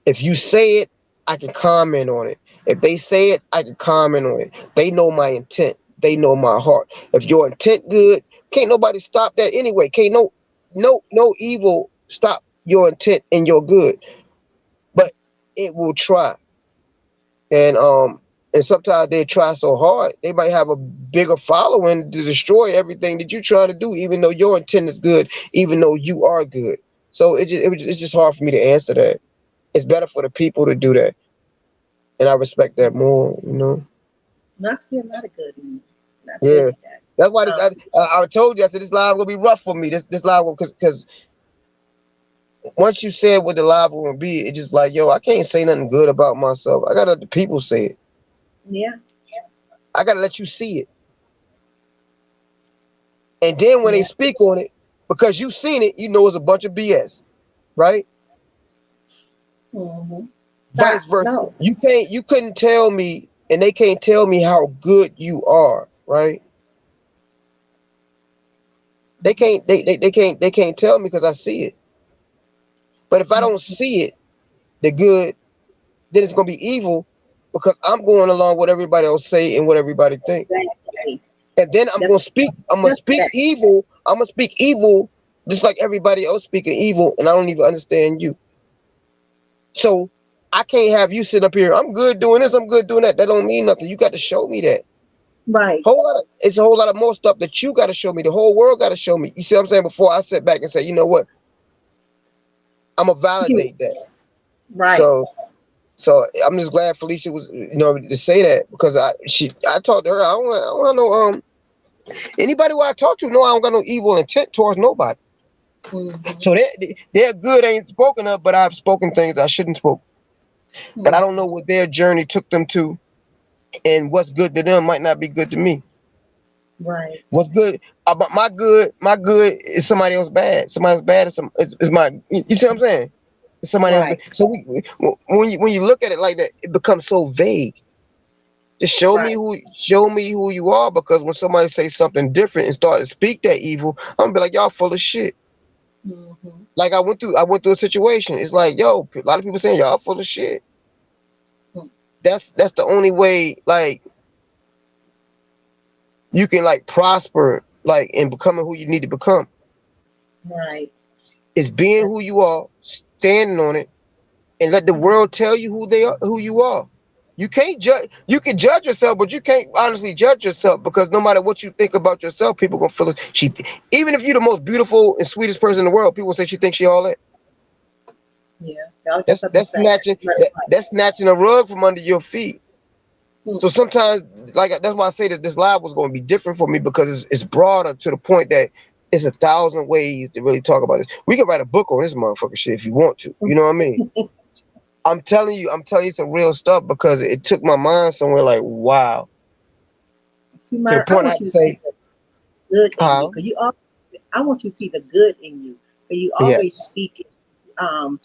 If you say it, I can comment on it. If they say it, I can comment on it. They know my intent. They know my heart. If your intent good, can't nobody stop that anyway. Can't no evil stop your intent and your good. But it will try. And sometimes they try so hard, they might have a bigger following to destroy everything that you trying to do, even though your intent is good, even though you are good. So it's just hard for me to answer that. It's better for the people to do that, and I respect that more. And I see a lot of good in you. And I tell Yeah. you that. That's why Um, I told you I said this live gonna be rough for me. This live because once you said what the live will be, it's just like yo, I can't say nothing good about myself. I gotta let the people say it. yeah, I gotta let you see it, and then when they yeah. speak on it, because you seen it, you know it's a bunch of BS, right? Hmm. Vice Stop. versa. No. You couldn't tell me, and they can't tell me how good you are, right? They can't tell me because I see it. But if I don't Mhm. see it, the good, then it's gonna be evil because I'm going along what everybody else say and what everybody think. Exactly. And then I'm That's gonna speak. I'm gonna just speak that. evil. I'm gonna speak evil, just like everybody else speaking evil, and I don't even understand you. So I can't have you sit up here. I'm good doing this. I'm good doing that. That don't mean nothing. You got to show me that. Right. It's a whole lot of more stuff that you got to show me. The whole world got to show me. You see what I'm saying? Before I sit back and say, you know what, I'm gonna You- validate that. Right. So I'm just glad Felicia was, to say that because I talked to her. I don't know anybody who I talk to. No, I don't got no evil intent towards nobody. Mm-hmm. So their good ain't spoken of, but I've spoken things I shouldn't spoke. But I don't know what their journey took them to, and what's good to them might not be good to me. Right. What's good about my good is somebody else bad. Somebody else bad is my. You see what I'm saying? Somebody else. Right. So when you look at it like that, it becomes so vague. Just Right. show me who you are, because when somebody say something different and start to speak that evil, I'm gonna be like, y'all full of shit. Mm-hmm. Like I went through a situation. It's like, yo, a lot of people saying y'all full of shit. That's the only way, like, you can like prosper, like, in becoming who you need to become. Right. Is being who you are, standing on it, and let the world tell you who you are. You can't judge. You can judge yourself, but you can't honestly judge yourself, because no matter what you think about yourself, people gonna feel it. Even if you're the most beautiful and sweetest person in the world, people say she thinks she all that. Yeah. That was just That's something to that's say. snatching Right. that's snatching a rug from under your feet. Mm. So sometimes, like, that's why I say that this live was going to be different for me, because it's broader to the point that it's 1,000 ways to really talk about this. We can write a book on this motherfucker shit if you want to. You know what I mean? I'm telling you some real stuff, because it took my mind somewhere like, wow, See, to the Myron, I point I want had you to to see say, the good in you, how? because you all. I want you to see the good in you, because you always Yes. speak. Um,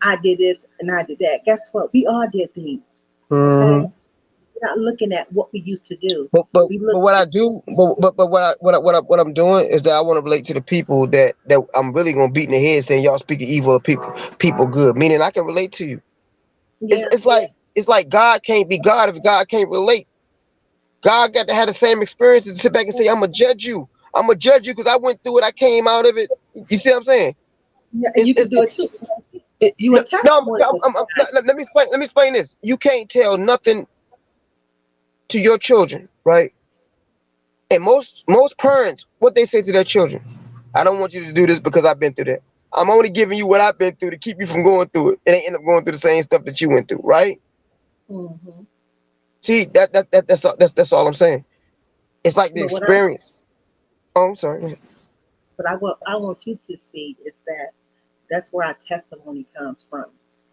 I did this and I did that. Guess what? We all did things. Okay, Hmm. we're not looking at what we used to do. But We but look what at I do, but what I'm doing is that I want to relate to the people that I'm really gonna beat in the head saying y'all speaking evil of people good. Meaning I can relate to you. It's yeah, it's like it's like God can't be God if God can't relate. God got to have the same experience to sit back and say, I'm gonna judge you. I'm gonna judge you because I went through it. I came out of it. You see what I'm saying? yeah, and It's, you can it's do it too. You a no, no, testimony for somebody. let me explain. Let me explain this. You can't tell nothing to your children, right? And most parents, what they say to their children, I don't want you to do this because I've been through that. I'm only giving you what I've been through to keep you from going through it, and they end up going through the same stuff that you went through, right? Hmm. See, that's all I'm saying. It's like the But what I experience. Oh, I'm sorry. but I want you to see is that that's where our testimony comes from.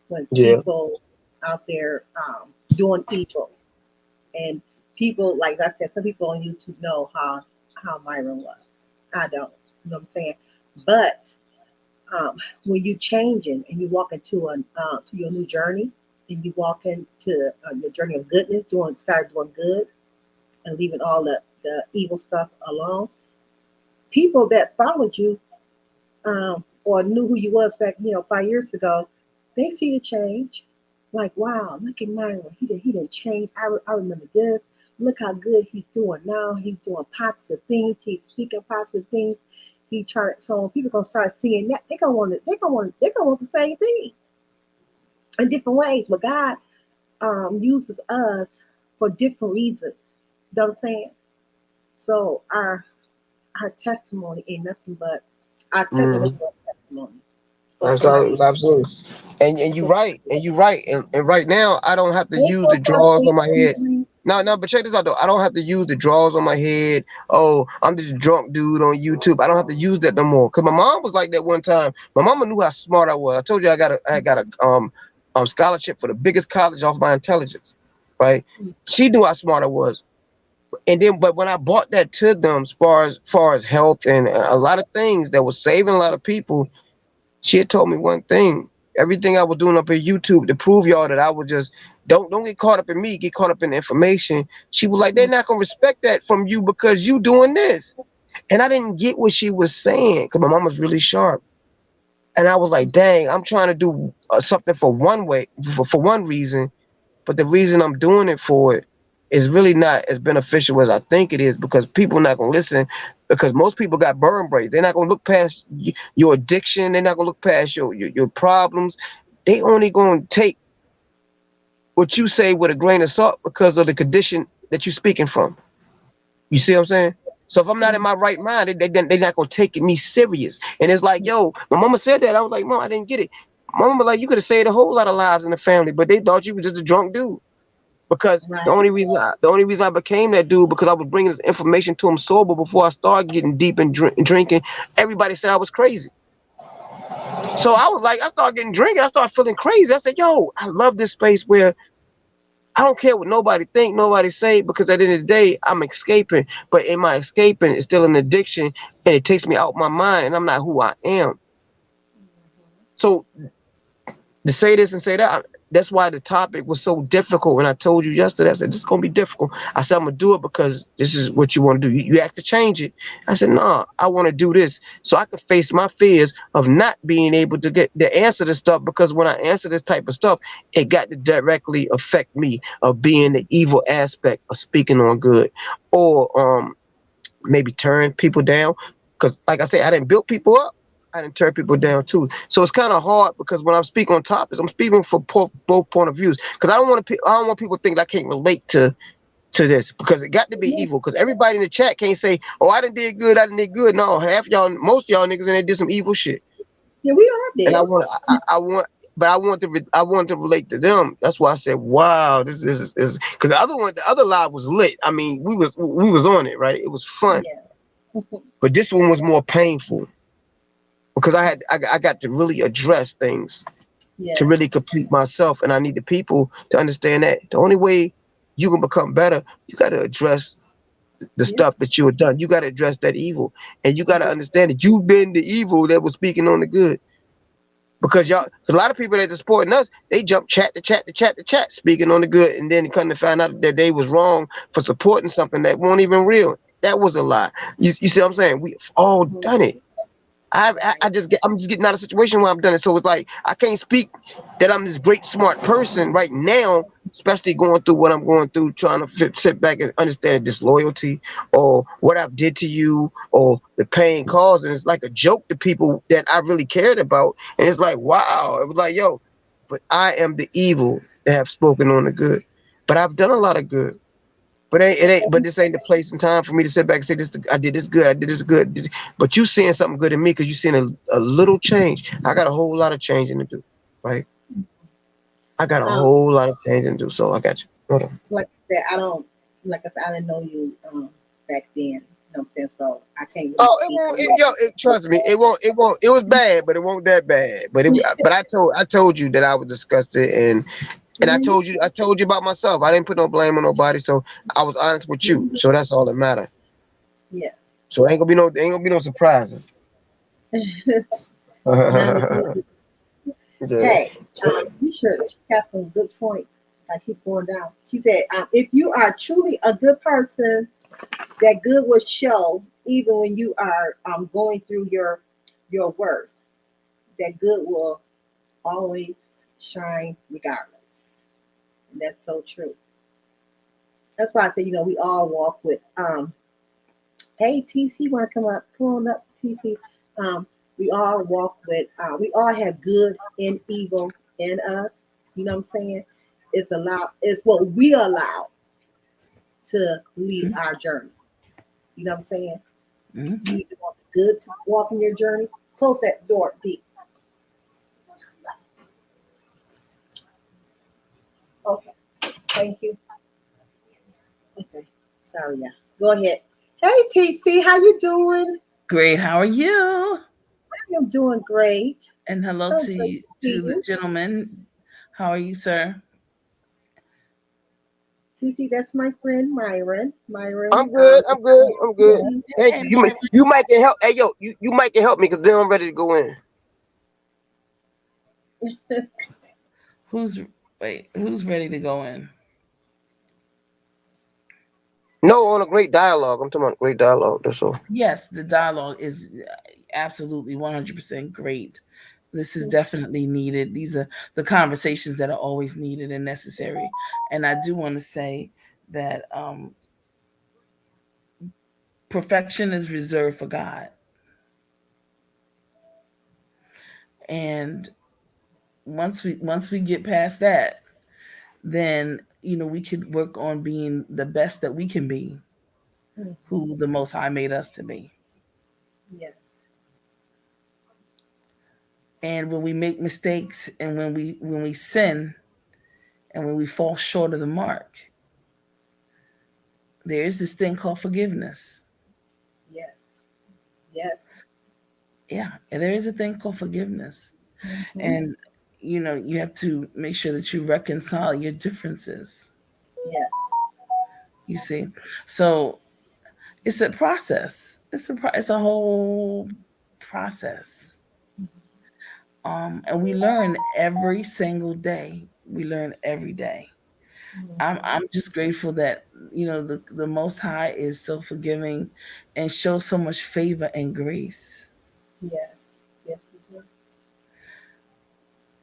When Yeah. people out there doing evil, and people, like I said, some people on YouTube know how Myron was. I don't. You know what I'm saying? But when you changing and you walk into to your new journey, and you walk into your journey of goodness, start doing good and leaving all the evil stuff alone, people that followed you or knew who you was back, 5 years ago, they see the change. Like, wow, look at Myron. He didn't change. I remember this. Look how good he's doing now. He's doing positive things. He's speaking positive things. He trying. So when people gonna start seeing that, they gonna want the same thing in different ways. But God uses us for different reasons. You know what I'm saying? So our testimony ain't nothing but our testimony Mm-hmm. is a testimony for Absolutely, somebody. absolutely. And you're right, and right now I don't have to Ain't use no the drawers on my head. something. No, no, but check this out though. I don't have to use the drawers on my head. Oh, I'm just a drunk dude on YouTube. I don't have to use that no more. Cause my mom was like that one time. My mama knew how smart I was. I told you I got a scholarship for the biggest college off my intelligence, right? She knew how smart I was. And then, but when I brought that to them, as far as health and a lot of things that was saving a lot of people, she had told me one thing. Everything I was doing up at YouTube to prove y'all that I was just don't get caught up in me, get caught up in the information. She was like, they're not gonna respect that from you because you doing this. And I didn't get what she was saying because my mom was really sharp. And I was like, dang, I'm trying to do something for for one reason, but the reason I'm doing it for it is really not as beneficial as I think it is, because people are not gonna listen, because most people got burn brains. They're not gonna look past your addiction. They're not gonna look past your problems. They only gonna take what you say with a grain of salt because of the condition that you're speaking from. You see what I'm saying? So if I'm not in my right mind, they're not gonna take me serious. And it's like, yo, my mama said that. I was like, Mom, I didn't get it. My mama like, you could have saved a whole lot of lives in the family, but they thought you were just a drunk dude. Because Right. the only reason I became that dude, because I was bringing this information to them sober before I started getting deep and drinking. Everybody said I was crazy. So I was like, I started getting drinking. I started feeling crazy. I said, yo, I love this space where I don't care what nobody think, nobody say, because at the end of the day, I'm escaping. But in my escaping, it's still an addiction, and it takes me out my mind, and I'm not who I am. So to say this and say that, that's why the topic was so difficult. And I told you yesterday, I said, this is going to be difficult. I said, I'm going to do it because this is what you want to do. You have to change it. I said, no, I want to do this so I could face my fears of not being able to get the answer to stuff, because when I answer this type of stuff, it got to directly affect me of being the evil aspect of speaking on good, or maybe turn people down. Because like I said, I didn't build people up. I didn't turn people down too. So it's kind of hard, because when I'm speaking on topics, I'm speaking from both point of views. Because I don't want people to think that I can't relate to this, because it got to be evil. Because everybody in the chat can't say, "Oh, I done did good, I done did good." No, most of y'all niggas in there did some evil shit. Yeah, we all did. And I want to relate to them. That's why I said, "Wow, this is," because the other live was lit. I mean, we was on it, right? It was fun. Yeah. But this one was more painful, because I got to really address things, to really complete myself, and I need the people to understand that the only way you can become better, you got to address the stuff that you have done. You got to address that evil, and you got to understand that you've been the evil that was speaking on the good. Because a lot of people that are supporting us, they jump chat to chat to chat to chat, speaking on the good, and then come to find out that they was wrong for supporting something that wasn't even real. That was a lie. You see what I'm saying? We've all done it. I'm just getting out of a situation where I've done it. So it's like I can't speak that I'm this great smart person right now, especially going through what I'm going through, trying to sit back and understand disloyalty, or what I've did to you, or the pain caused. And it's like a joke to people that I really cared about. And it's like, wow, it was like, yo, but I am the evil that have spoken on the good. But I've done a lot of good. But it ain't. But this ain't the place and time for me to sit back and say this. I did this good. I did this good. But you seeing something good in me, because you seeing a little change. I got a whole lot of changing to do, right? I got a whole lot of changing to do. So I got you. Hold on. Like I said, I didn't know you back then. You know what I'm saying? So I can't really Oh, it won't. Trust me, it won't. It won't. It was bad, but it won't that bad. But I told you that I would discuss it, and I told you about myself. I didn't put no blame on nobody, so I was honest with you. So that's all that matters. Yes. So ain't gonna be no surprises. Yeah. Hey, you should have some good points. I keep going down. She said, if you are truly a good person, that good will show even when you are going through your worst. That good will always shine regardless. And that's so true. That's why I say, we all walk with hey TC, wanna come up? Come on up, TC. We all walk with we all have good and evil in us. You know what I'm saying? It's what we allow to lead our journey. You know what I'm saying? You either want the good to walk in your journey. Close that door deep. Okay. Thank you. Okay. Sorry, yeah. Go ahead. Hey TC, how you doing? Great. How are you? I am doing great. And hello So to great you, to see to the you. gentleman. How are you, sir? TC, that's my friend Myron. I'm Myron, good. I'm good. I'm good. mhm. Thank you. You might can help. Hey yo, you might can help me, because then I'm ready to go in. Who's Who's ready to go in? No, on a great dialogue. I'm talking about great dialogue. That's all. Yes, the dialogue is absolutely 100% great. This is definitely needed. These are the conversations that are always needed and necessary. And I do want to say that perfection is reserved for God. And once we get past that, then we could work on being the best that we can be, Mhm. who the Most High made us to be. Yes. And when we make mistakes, and when we sin, and when we fall short of the mark, there is this thing called forgiveness. Yes. Yes. Yeah, and there is a thing called forgiveness. Mhm. And you have to make sure that you reconcile your differences. Yes. You see, so it's a process. It's a whole process. And we learn every single day. We learn every day. I'm Mhm. just grateful that the Most High is so forgiving and shows so much favor and grace. Yes. Yes, you do.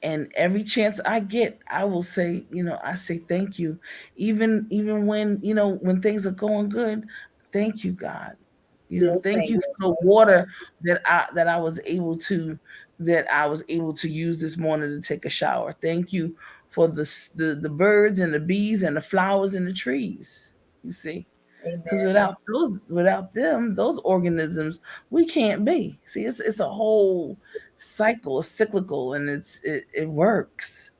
And every chance I get, I will say, I say thank you, even when things are going good. Thank you, God. Still Thank thank you you. for the water that I was able to use this morning to take a shower. Thank you for the birds and the bees and the flowers and the trees. You see, because Amen. without those organisms, we can't be. See, it's a whole cycle, it's cyclical, and it works,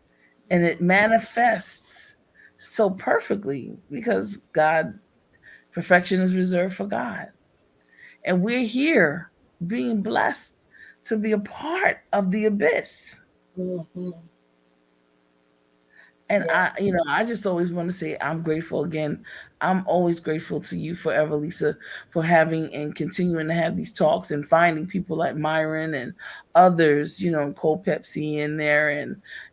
and it manifests so perfectly because God perfection is reserved for God. And we're here being blessed to be a part of the abyss. Mm-hmm. And Yes. I just always want to say I'm grateful again. I'm always grateful to you forever, Lisa, for having and continuing to have these talks and finding people like Myron and others, Cole Pepsi in there,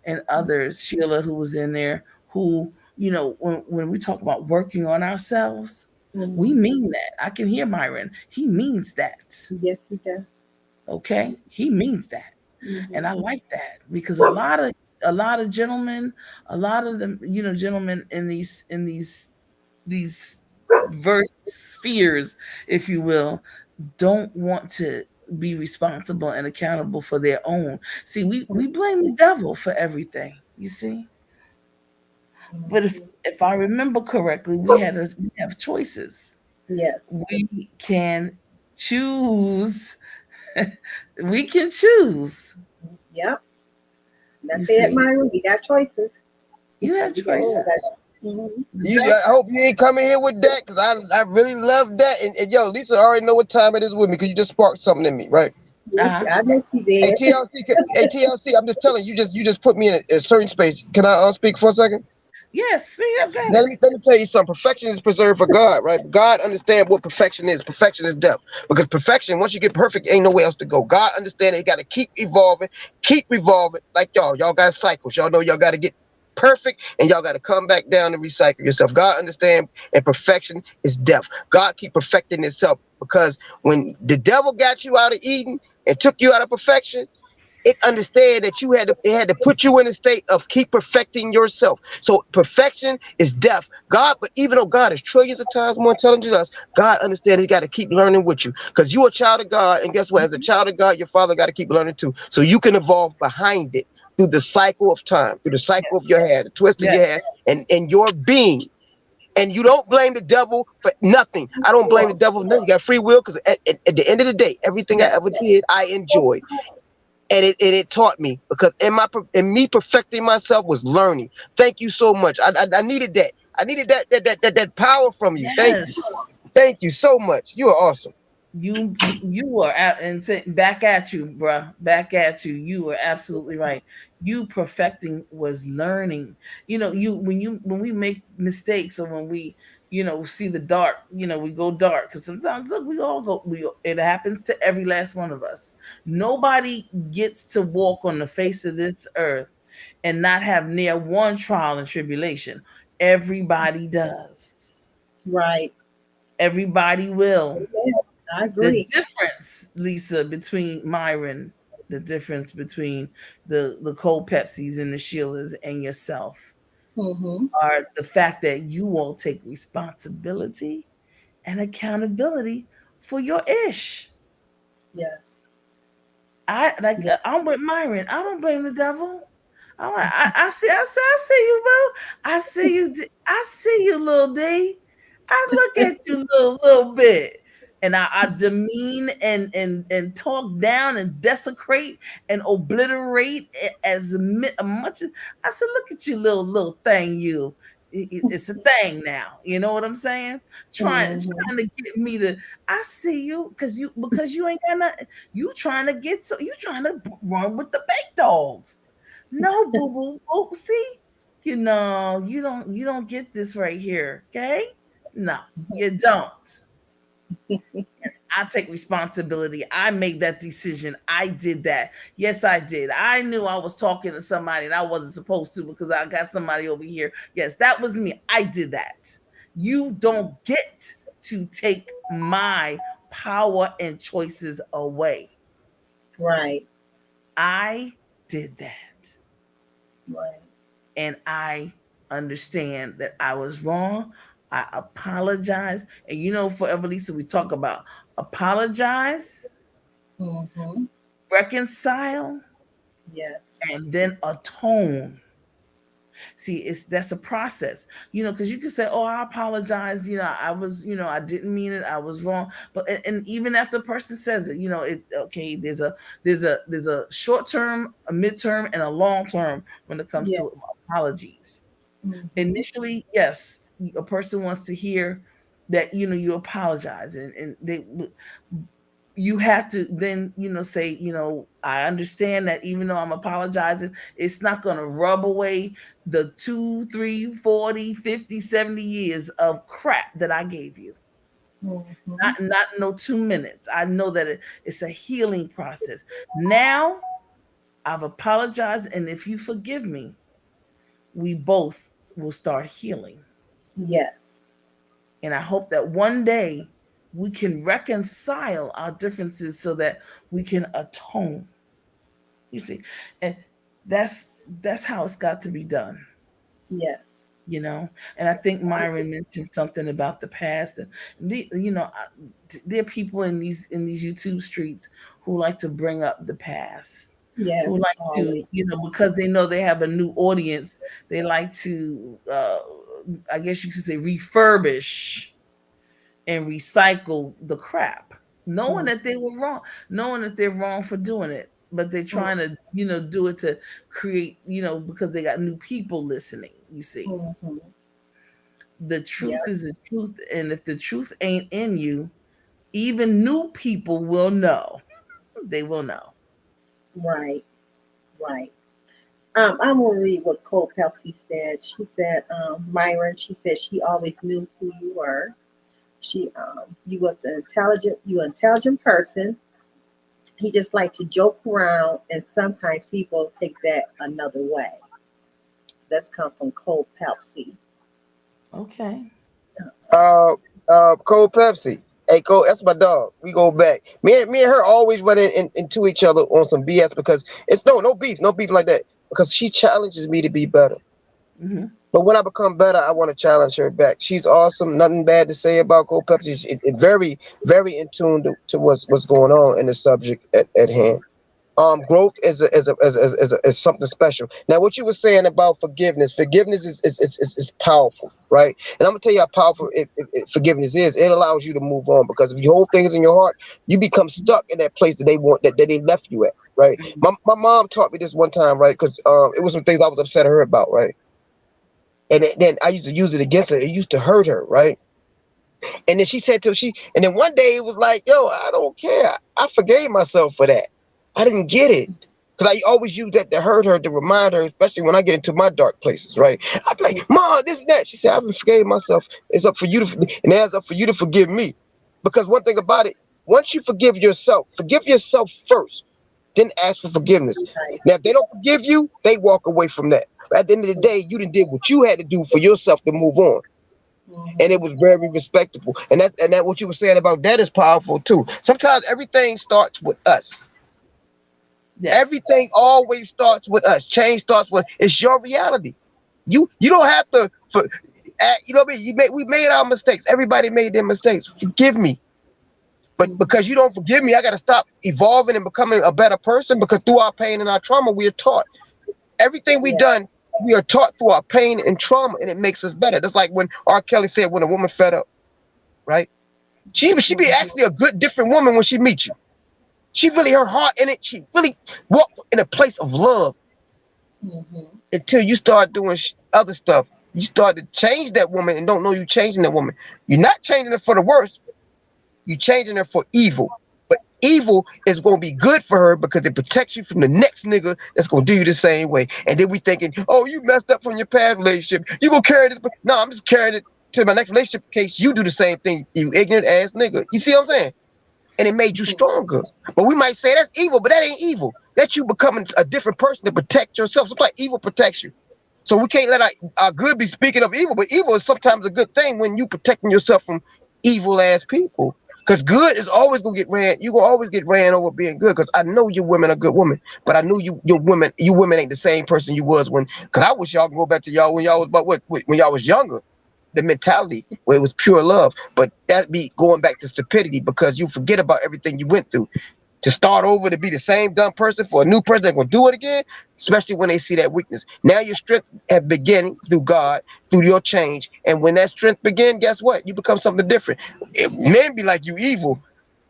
and others, Sheila, who was in there, who, when we talk about working on ourselves, we Mm-hmm. mean that. I can hear Myron. He means that. Yes, he does. Okay? He means that. And I Mm-hmm. like that because a lot of gentlemen, a lot of them, gentlemen in these verse spheres, if you will, don't want to be responsible and accountable for their own. See, we blame the devil for everything, you see. But if Mm-hmm. if I remember correctly, we have choices. Yes. We can choose. We can choose. Yep. You That's it, see, Myron. We got choices. you have We got. choices. Mm-hmm. The You, devil, I hope you ain't coming here with that, because I really love that. And yo, Lisa already know what time it is with me, because you just sparked something in me, right? Yes, uh-huh. I know she Hey did. TLC, hey TLC, I'm just telling you, you just put me in a certain space. Can I speak for a second? Yes, speak up, go Now, ahead. let me tell you something. Perfection is preserved for God, right? God understands what perfection is. Perfection is death. Because perfection, once you get perfect, ain't nowhere else to go. God understands you got to keep evolving, keep revolving. Like y'all. Y'all got cycles. Y'all know y'all got to get perfect and y'all got to come back down and recycle yourself. God understands, and perfection is death. God keep perfecting itself, because when the devil got you out of Eden and took you out of perfection, it understand that it had to put you in a state of keep perfecting yourself. So perfection is death. God, but even though God is trillions of times more intelligent than us, God understands he got to keep learning with you, because you're a child of God, and guess what? As a child of God, your father got to keep learning too, so you can evolve behind it through the cycle of time, through the cycle of Yes, your hair, the twist of yes. your hair, and your being. And you don't blame the devil for nothing. I don't blame the devil for nothing. You got free will, because at the end of the day, everything I Yes. ever did, I enjoyed, and it taught me, because in me perfecting myself was learning. Thank you so much. I needed that. I needed that power from you. Yes. Thank you so much. You are awesome. You were back at you, bruh. Back at you. You were absolutely right. You perfecting was learning. You when we make mistakes, or when we see the dark, we go dark, because sometimes, look, we all go. It happens to every last one of us. Nobody gets to walk on the face of this earth and not have near one trial and tribulation. Everybody does. Right. Everybody will. Yeah, I The agree. difference, Lisa, between Myron the difference between the cold Pepsis and the Sheilas and yourself Mm-hmm. are the fact that you won't take responsibility and accountability for your ish. Yes. Yeah. I'm with Myron. I don't blame the devil. I see you, boo. I see you, little D. I look at you little bit. And I demean and talk down and desecrate and obliterate as much as I said, look at you, little thing, you. It's a thing now. You know what I'm saying? Mm-hmm. Trying to get me to. I see you because you ain't got nothing. You trying to run with the big dogs. No, boo boo. Oh, see, you don't get this right here. Okay, no, you don't. I take responsibility. I made that decision. I did that. Yes, I did. I knew I was talking to somebody and I wasn't supposed to because I got somebody over here. Yes, that was me. I did that. You don't get to take my power and choices away. Right. I did that. Right. And I understand that I was wrong. I apologize. And Forever Lisa, we talk about apologize, Mm-hmm. reconcile, Yes. and then atone. See, that's a process, because you can say, "Oh, I apologize. I was, I didn't mean it. I was wrong." But and even after the person says it, it okay. There's a short term, a midterm, and a long term when it comes Yes. to apologies. Mm-hmm. Initially, yes, a person wants to hear that you apologize, and you have to then say, I understand that even though I'm apologizing, it's not going to rub away the 2, 3, 40, 50, 70 years of crap that I gave you. Mm-hmm. Not no 2 minutes. I know that it's a healing process. Now I've apologized, and if you forgive me, we both will start healing. Yes. And I hope that one day we can reconcile our differences so that we can atone. You see, and that's that's how it's got to be done. Yes. And I think Myron mentioned something about the past, and there are people in these YouTube streets who like to bring up the past, Yes. who like to, Always. because they know they have a new audience, they like to, I guess you could say, refurbish and recycle the crap, knowing Mm-hmm. that they were wrong, knowing that they're wrong for doing it, but they're trying to, do it to create, because they got new people listening. You see, Mm-hmm. the truth Yep. is the truth, and if the truth ain't in you, even new people will know. They will know. Right. Right. I'm gonna read what Cole Pepsi said. She said, Myron, she said she always knew who you were. You an intelligent person. He just liked to joke around, and sometimes people take that another way. That's come from Cole Pepsi. Okay. Uh, Cold Pepsi. Hey, Cole, that's my dog. We go back. Me and her always running into each other on some BS because it's no beef, no beef like that. Because she challenges me to be better. Hmm. But when I become better, I want to challenge her back. She's awesome. Nothing bad to say about Cold Pepsi. She's very, very in tune to what's going on in the subject at hand. Growth is something special. Now, what you were saying about forgiveness is powerful, right? And I'm gonna tell you how powerful if forgiveness is. It allows you to move on because if you hold things in your heart, you become stuck in that place that that they left you at, right? My mom taught me this one time, right? Because it was some things I was upset at her about, right? And then I used to use it against her. It used to hurt her, right? And then she said to she, and then one day it was like, yo, I don't care. I forgave myself for that. I didn't get it. Because I always use that to hurt her, to remind her, especially when I get into my dark places, right? I'd be like, Mom, this and that. She said, I forgave myself. It's up for you to, and it's up for you to forgive me. Because one thing about it, once you forgive yourself first, then ask for forgiveness. Right. Now, if they don't forgive you, they walk away from that. But at the end of the day, you done did what you had to do for yourself to move on, and Mm-hmm. it was very respectable. And that what you were saying about that is powerful too. Sometimes everything starts with us. Yes. Everything always starts with us. Change starts with it's your reality. You don't have to. You know what I mean? We made our mistakes. Everybody made their mistakes. Forgive me. But because you don't forgive me, I got to stop evolving and becoming a better person. Because through our pain and our trauma, we are taught everything we done. We are taught through our pain and trauma, and it makes us better. That's like when R. Kelly said, "When a woman fed up, right? She be actually a good, different woman when she meets you. She really her heart in it. She really walked in a place of love until you start doing other stuff. You start to change that woman and don't know you changing that woman. You're not changing her for the worse. You're changing her for evil. But evil is going to be good for her because it protects you from the next nigga that's going to do you the same way. And then we thinking, oh, you messed up from your past relationship. You going to carry this. No, I'm just carrying it to my next relationship in case you do the same thing, you ignorant ass nigga. You see what I'm saying? And it made you stronger. But we might say that's evil, but that ain't evil. That's you becoming a different person to protect yourself. Sometimes evil protects you. So we can't let our good be speaking of evil, but evil is sometimes a good thing when you protecting yourself from evil ass people. Because good is always gonna get ran. You gonna always get ran over being good. Because I know you women are good women, but I know you women ain't the same person you was when. Because I wish y'all can go back to y'all when y'all was about when y'all was younger. The mentality where it was pure love, but that be going back to stupidity because you forget about everything you went through. To start over to be the same dumb person for a new person that's gonna do it again, especially when they see that weakness. Now your strength have beginning through God, through your change, and when that strength begin, guess what? You become something different. Men be like you evil,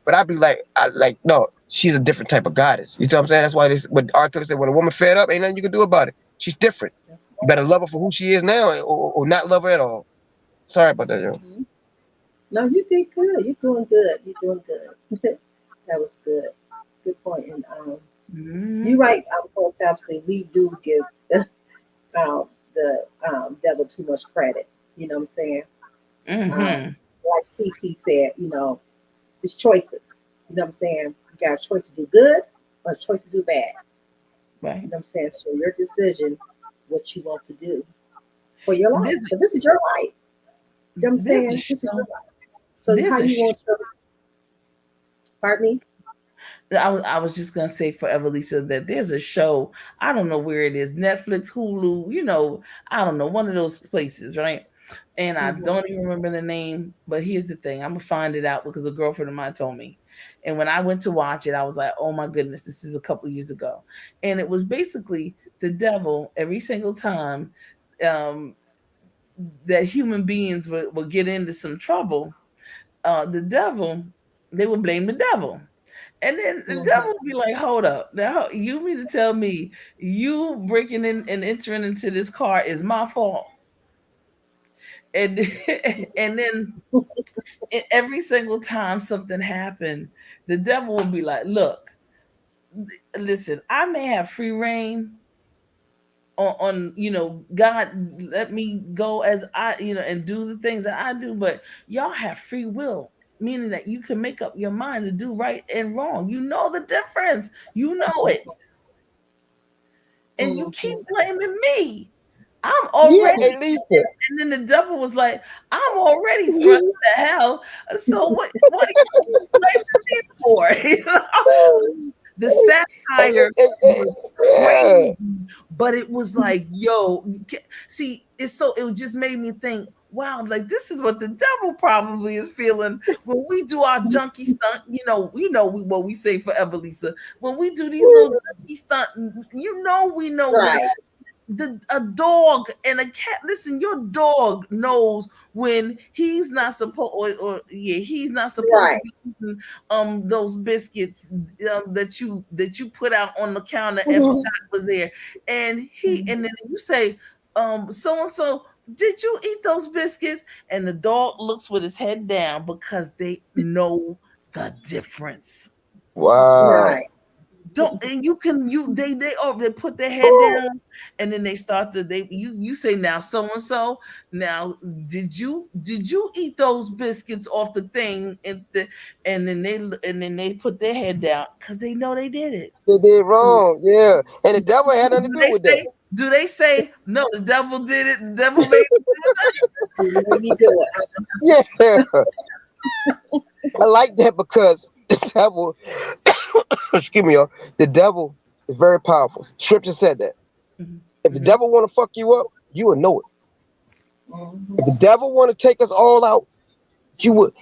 but I be like, no, she's a different type of goddess. You see what I'm saying? That's why what R. Kelly said, when a woman fed up, ain't nothing you can do about it. She's different. You better love her for who she is now, or not love her at all. Sorry about that, yo. No, you did good. You're doing good. You're doing good. That was good. Good point. And you're right. Coach, obviously, we do give the devil too much credit. You know what I'm saying? Like PC said, it's choices. You know what I'm saying? You got a choice to do good or a choice to do bad. Right. You know what I'm saying? So your decision, what you want to do for your life. But this is your life. You know what I'm saying? This is your life. So how you want to, pardon me? I was just gonna say for Evelisa that there's a show, I don't know where it is, Netflix, Hulu, I don't know, one of those places, right? And I don't even remember the name, but here's the thing, I'm gonna find it out because a girlfriend of mine told me. And when I went to watch it, I was like, oh my goodness, this is a couple of years ago. And it was basically the devil every single time that human beings would get into some trouble, the devil, they would blame the devil. And then the devil would be like, hold up. Now, you mean to tell me you breaking in and entering into this car is my fault? And, and then every single time something happened, the devil would be like, look, listen, I may have free reign on God, let me go as I, and do the things that I do, but y'all have free will, meaning that you can make up your mind to do right and wrong. You know the difference. You know it. And you keep blaming me. I'm already, and then the devil was like, I'm already thrust to hell. So what are you blaming me for? The satire was crazy, but it was like, yo, see, it just made me think, wow, like this is what the devil probably is feeling when we do our junkie stunt. What we say for Evelisa. When we do these little junkie stunt, we know right. A dog and a cat. Listen, your dog knows when he's not supposed, he's not supposed right. to be eating those biscuits that you put out on the counter and forgot was there. And and then you say, so and so, did you eat those biscuits? And the dog looks with his head down because they know the difference. Wow. Right. They put their head down and then they start to you say, now so and so, now did you eat those biscuits off the thing, and then they put their head down because they know they did it. They did wrong, yeah. And the devil had nothing to do with that. Do they say no? The devil did it. The devil made me do it. Yeah, I like that because the devil, excuse me, y'all. The devil It's very powerful. Scripture said that. Mhm. If the Mhm. devil want to fuck you up, you will know it. Mhm. If the devil want to take us all out, you would.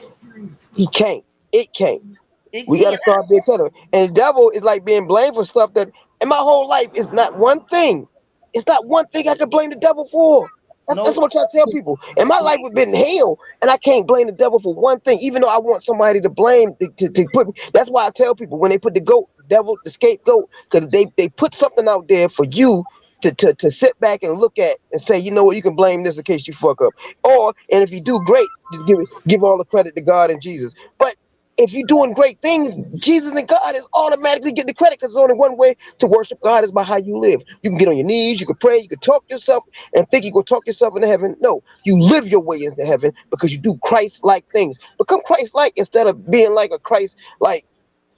He can't. It can't. It We got to can't. start being better. And the devil is like being blamed for stuff that, in my whole life, is not one thing. It's not one thing I can blame the devil for. That's Nope. what I try to tell people. And my life has been hell, and I can't blame the devil for one thing, even though I want somebody to blame to put me. That's why I tell people when they put the goat, devil, the scapegoat, because they put something out there for you to sit back and look at and say, you know what, you can blame this in case you fuck up. Or and if you do great, just give all the credit to God and Jesus. But if you're doing great things, Jesus and God is automatically getting the credit because there's only one way to worship God is by how you live. You can get on your knees, you can pray, you can talk yourself and think you can talk yourself into heaven. No, you live your way into heaven because you do Christ-like things. Become Christ-like instead of being like a Christ, like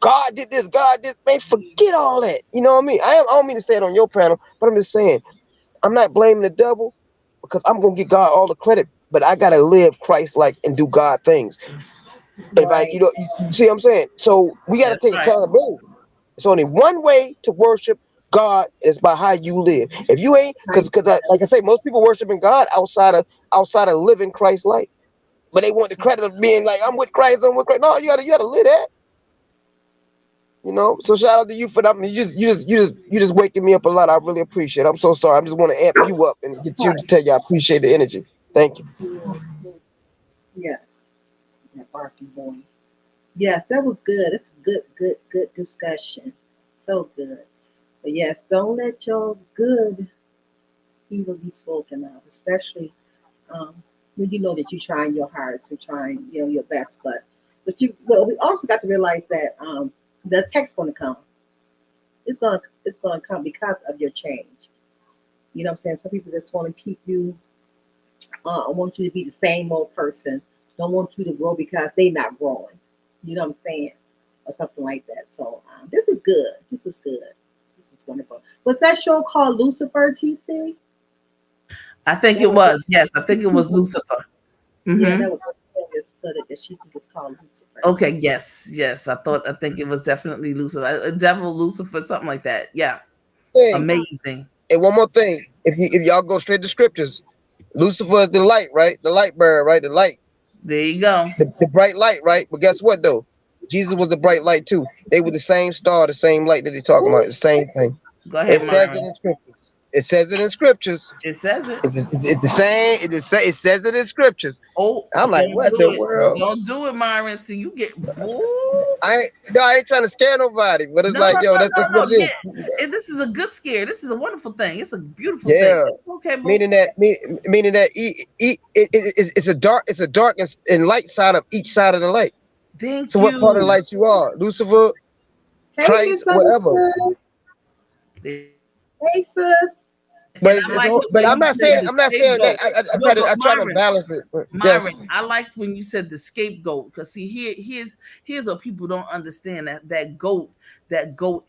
God did this, God did. Man, forget all that. You know what I mean? I don't mean to say it on your panel, but I'm just saying, I'm not blaming the devil because I'm going to give God all the credit, but I got to live Christ-like and do God things. If I, Right. you see what I'm saying? So we got to That's take right. accountability. It's only one way to worship God is by how you live. If you ain't, because like I say, most people worshiping God outside of living Christ like, but they want the credit of being like, I'm with Christ, I'm with Christ. No, you gotta live that. You know. So shout out to you for that. I mean, you just waking me up a lot. I really appreciate it. I'm so sorry. I just want to amp you up and get you to tell you I appreciate the energy. Thank you. Yes. That barking boy. Yes, that was good. It's a good discussion. So good. But yes, don't let your good evil be spoken of, especially when you know that you're trying your hardest, you're trying, your best. But we also got to realize that the attack's going to come. It's gonna come because of your change. You know what I'm saying? Some people just want to keep you, want you to be the same old person. Don't want you to grow because they not growing. You know what I'm saying? Or something like that. So this is good. This is good. This is wonderful. Was that show called Lucifer, TC? I think That it was was. Yes, I think it was Lucifer. Yeah, Hmm. that was just put it that she think it's called Lucifer. Okay. Yes. Yes. I think it was definitely Lucifer. Devil, Lucifer, something like that. Yeah. Thing Amazing. and one more thing, if y'all go straight to scriptures, Lucifer is the light, right? The light bearer, right? The light, There you go. the bright light, right? But guess what though? Jesus was the bright light too. They were the same star, the same light that they talking about, the same thing. Go ahead, It says it Myron. in scriptures. It says it in scriptures. It says it. It's the same. It says it in scriptures. Oh, I'm like, don't what do the it. world? Don't do it, Myron. See, you get bored. I ain't trying to scare nobody, but it's No, no, like, yo, no, that's no, what no. it Yeah. is. And this is a good scare. This is a wonderful thing. It's a beautiful thing. Yeah, Okay, boo. meaning that it's a dark and light side of each side of the light. So Thank what part of the you. light you are? Lucifer, Hey, Christ, whatever. misunderstood. Hey, sis. But And I like the but way I'm you not said saying the that. scapegoat. No, but I try to Myron, balance it. But yes. Myron, I like when you said the scapegoat because see here's what people don't understand that goat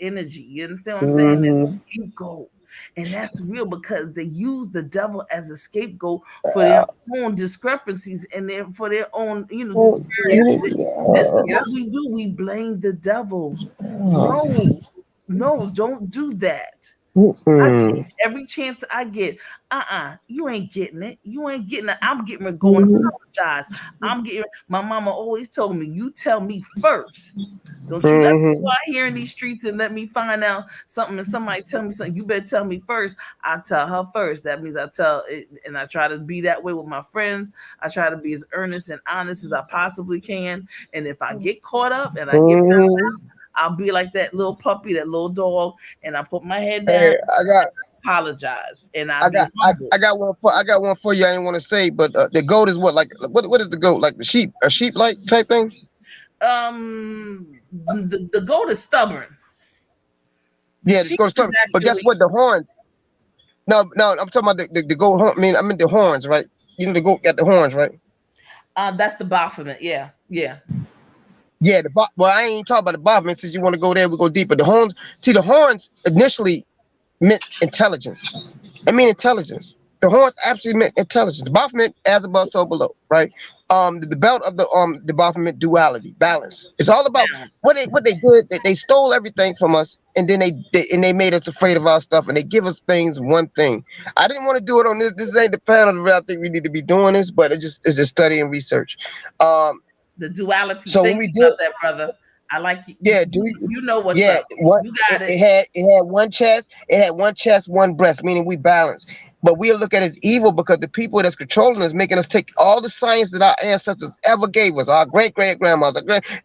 energy. You understand what I'm saying? That Mm-hmm. scapegoat, and that's real because they use the devil as a scapegoat for their own discrepancies and for their own Yeah. disparities. This is Yep. what we do. We blame the devil. No, no, don't do that. I Mm-mm. take every chance I get. You ain't getting it. You ain't getting it. I'm getting ready to go and Mm-hmm. apologize. I'm getting. My mama always told me, "You tell me first. Don't you ever Mm-hmm. go out here in these streets and let me find out something and somebody tell me something. You better tell me first. I tell her first. That means I tell it, and I try to be that way with my friends. I try to be as earnest and honest as I possibly can. And if I get caught up and I get found Mm-hmm. out, I'll be like that little puppy, that little dog, and I put my head down, Hey, apologize, and I be humble. I got one for you. I ain't want to say, but the goat is what? Like what is the goat? Like the sheep, a sheep like type thing? The goat is stubborn. The Yeah, the sheep goat is stuff. But guess actually what? The horns. No, I'm talking about the goat horn. I mean the horns, right? You know the goat got the horns, right? that's the Baphomet. Yeah, yeah. Yeah, well, I ain't talking about the Baphomet. Since you want to go there, we go deeper. The horns. See, the horns initially meant intelligence. I mean intelligence. The horns actually meant intelligence. The Baphomet meant as above, so below, right? The belt of the Baphomet meant duality, balance. It's all about what they did. They stole everything from us, and then they made us afraid of our stuff, and they give us things one thing. I didn't want to do it on this. This ain't the panel where I think we need to be doing this, but it's just study and research. The duality. So when we did that, brother, I like you. Yeah, You know what's yeah, up. You got it had one chest, one breast, meaning we balance. But we'll look at it as evil because the people that's controlling us, making us take all the science that our ancestors ever gave us, our great-great-grandmas,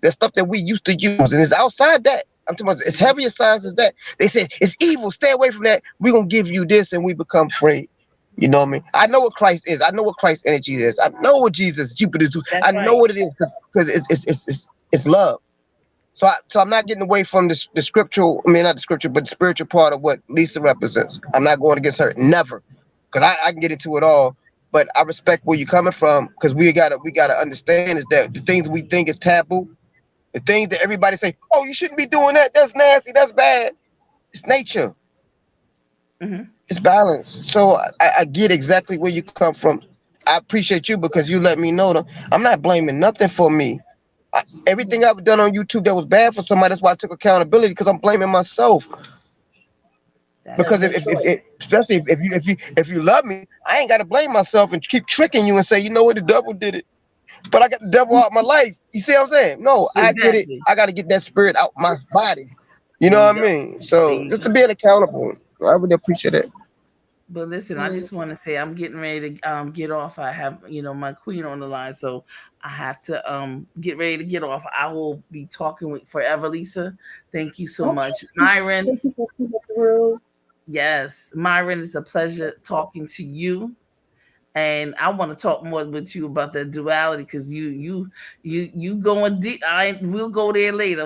the stuff that we used to use, and it's outside that. I'm talking about it's heavier science than that. They said it's evil, stay away from that. We're gonna give you this, and we become afraid. You know what I mean? I know what Christ is. I know what Christ's energy is. I know what Jesus, Jupiter, I know what it is because it's love. So I'm not getting away from the scriptural. I mean, not the scripture, but the spiritual part of what Lisa represents. I'm not going against her, never, because I can get into it all. But I respect where you're coming from, because we gotta understand is that the things we think is taboo, the things that everybody say, oh, you shouldn't be doing that. That's nasty. That's bad. It's nature. It's balance. So I get exactly where you come from. I appreciate you because you let me know that I'm not blaming nothing for me. Everything I've done on YouTube that was bad for somebody, that's why I took accountability, because I'm blaming myself. Because especially if you love me, I ain't got to blame myself and keep tricking you and say, you know what, the devil did it. But I got the devil out my life. You see what I'm saying? No, exactly. I get it. I got to get that spirit out my body. You know what I mean? So just to be accountable, I really appreciate it. But listen, I just want to say I'm getting ready to get off. I have, my queen on the line, so I have to get ready to get off. I will be talking with forever, Lisa. Thank you so much, Myron. Yes, Myron, it's a pleasure talking to you. And I want to talk more with you about that duality, because you going deep. We'll go there later.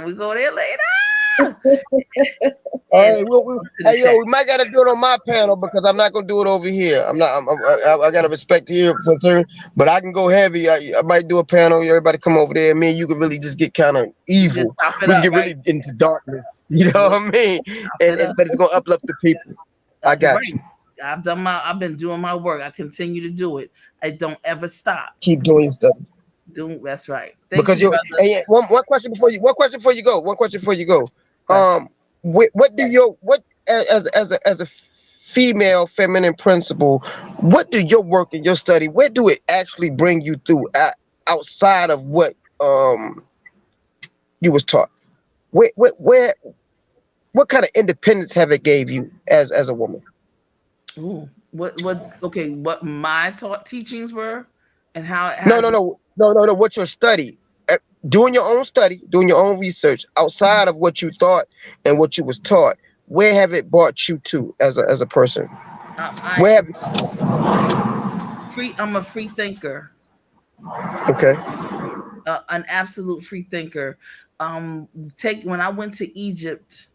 All right, we might gotta do it on my panel, because I'm not gonna do it over here. I gotta respect here for certain, but I can go heavy. I might do a panel. Everybody come over there. Me and you can really just get kind of evil. We can get really into darkness. You know what I mean? But it's gonna uplift the people. I got you. I've been doing my work. I continue to do it. I don't ever stop. Keep doing stuff. That's right. Because one question before you go. What do as a female feminine principle, what do your work and your study, where do it actually bring you through outside of what you was taught? What kind of independence have it gave you as a woman? Ooh, what my teachings were, and how No, what your study, doing your own study, doing your own research outside of what you thought and what you was taught, where have it brought you to as a person? I'm a free thinker. Okay. An absolute free thinker. When I went to Egypt.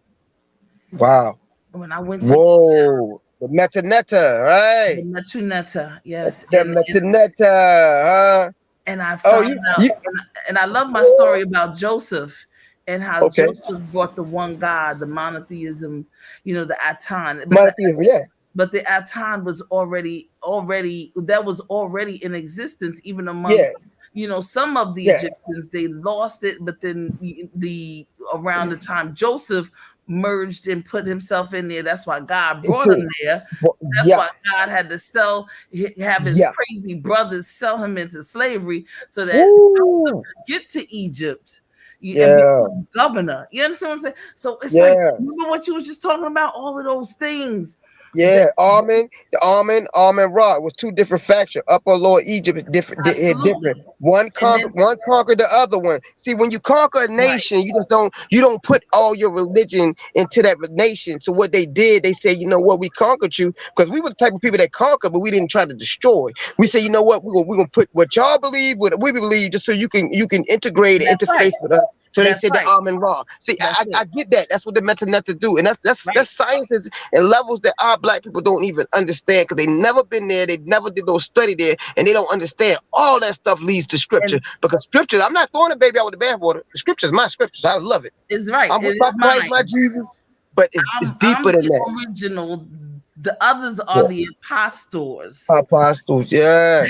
Wow. When I went to Egypt, the Metanetta, right? The Metanetta, yes. The Metanetta, huh? And I found out, and I love my story about Joseph and how Joseph brought the one God, the monotheism, the Atan. Monotheism, yeah. But the Atan was already in existence, even amongst, some of the Egyptians. They lost it, but then around the time Joseph merged and put himself in there. That's why God brought him there. That's why God had to have his crazy brothers sell him into slavery so that Joseph could get to Egypt and become governor. You understand what I'm saying? So it's like, remember what you was just talking about? All of those things. Yeah, Amen Ra was two different factions. Upper Lower Egypt, different. One conquered the other one. See, when you conquer a nation, you don't put all your religion into that nation. So what they did, they said, you know what, we conquered you, because we were the type of people that conquered, but we didn't try to destroy. We say, you know what, we're gonna put what y'all believe, what we believe, just so you can integrate and interface with us. So they said the Amen Ra. See, I get that. That's what the Metanetta do, and that's sciences and levels that our Black people don't even understand, because they never been there, they never did no study there, and they don't understand all that stuff leads to scripture. Because scripture, I'm not throwing a baby out with the bathwater. The scripture is my scriptures. I love it. It's right. I'm with my Christ, my Jesus, but it's deeper than that. Original The others are Yeah. the impostors. Apostles, yeah.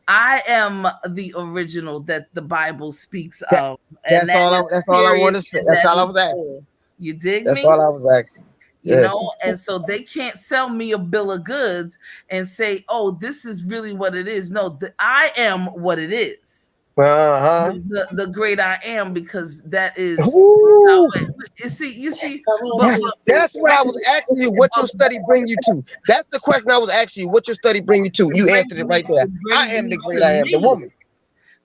I am the original that the Bible speaks That, of, and that is that's all I period, want to say. and That's that all I is was asking. all. You dig That's me? all I was asking. You Yeah. know, and so they can't sell me a bill of goods and say, "Oh, this is really what it is." No, I am what it is. Uh-huh. The great I am, because that is how Ooh. you see, Come on, but Quincy. That's what I was asking you. What your study bring you to? That's the question I was asking you. What your study bring you to? You answered it right there. it I brings am me the great to I am, the me. woman.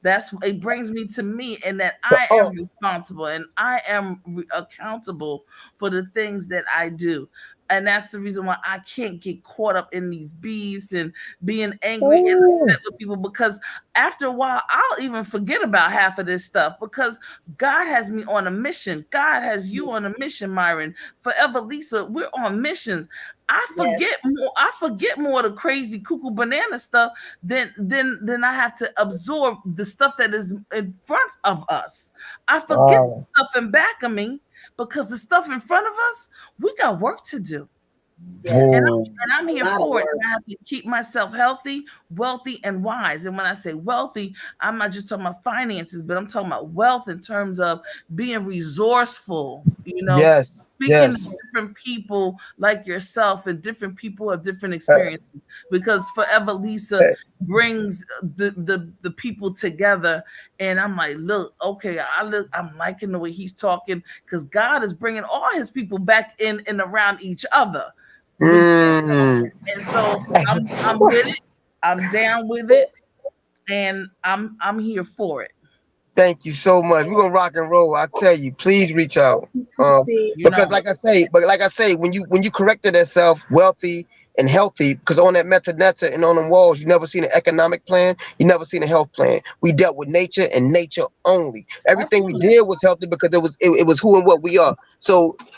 That's it brings me to me, and that The I am responsible and I am accountable for the things that I do. And that's the reason why I can't get caught up in these beefs and being angry and Ooh. upset with people, because after a while I'll even forget about half of this stuff, because God has me on a mission. God has you on a mission, Myron. Forever Lisa, we're on missions. Yes. I forget more of the crazy cuckoo banana stuff than I have to absorb the stuff that is in front of us. I forget Wow. the stuff in back of me, because the stuff in front of us, we got work to do. Yes. And Whoa. I'm here A lot of for it. work. I have to keep myself healthy, wealthy, and wise. And when I say wealthy, I'm not just talking about finances, but I'm talking about wealth in terms of being resourceful, Yes. speaking to Yes. different people like yourself, and different people have different Uh, experiences, because Forever Lisa uh, brings the people together. And I'm like, look, okay, I'm liking the way he's talking, because God is bringing all his people back in and around each other. mm. And so I'm with it. I'm down with it, and I'm here for it. Thank you so much. We're gonna rock and roll. I tell you, please reach out. Thank you, Um, Quincy. You because know, like I say, when you corrected that self, wealthy and healthy, because on that metadata and on them walls, you never seen an economic plan, you never seen a health plan. We dealt with nature and nature only. Everything we absolutely, did was healthy because it was who and what we are. absolutely.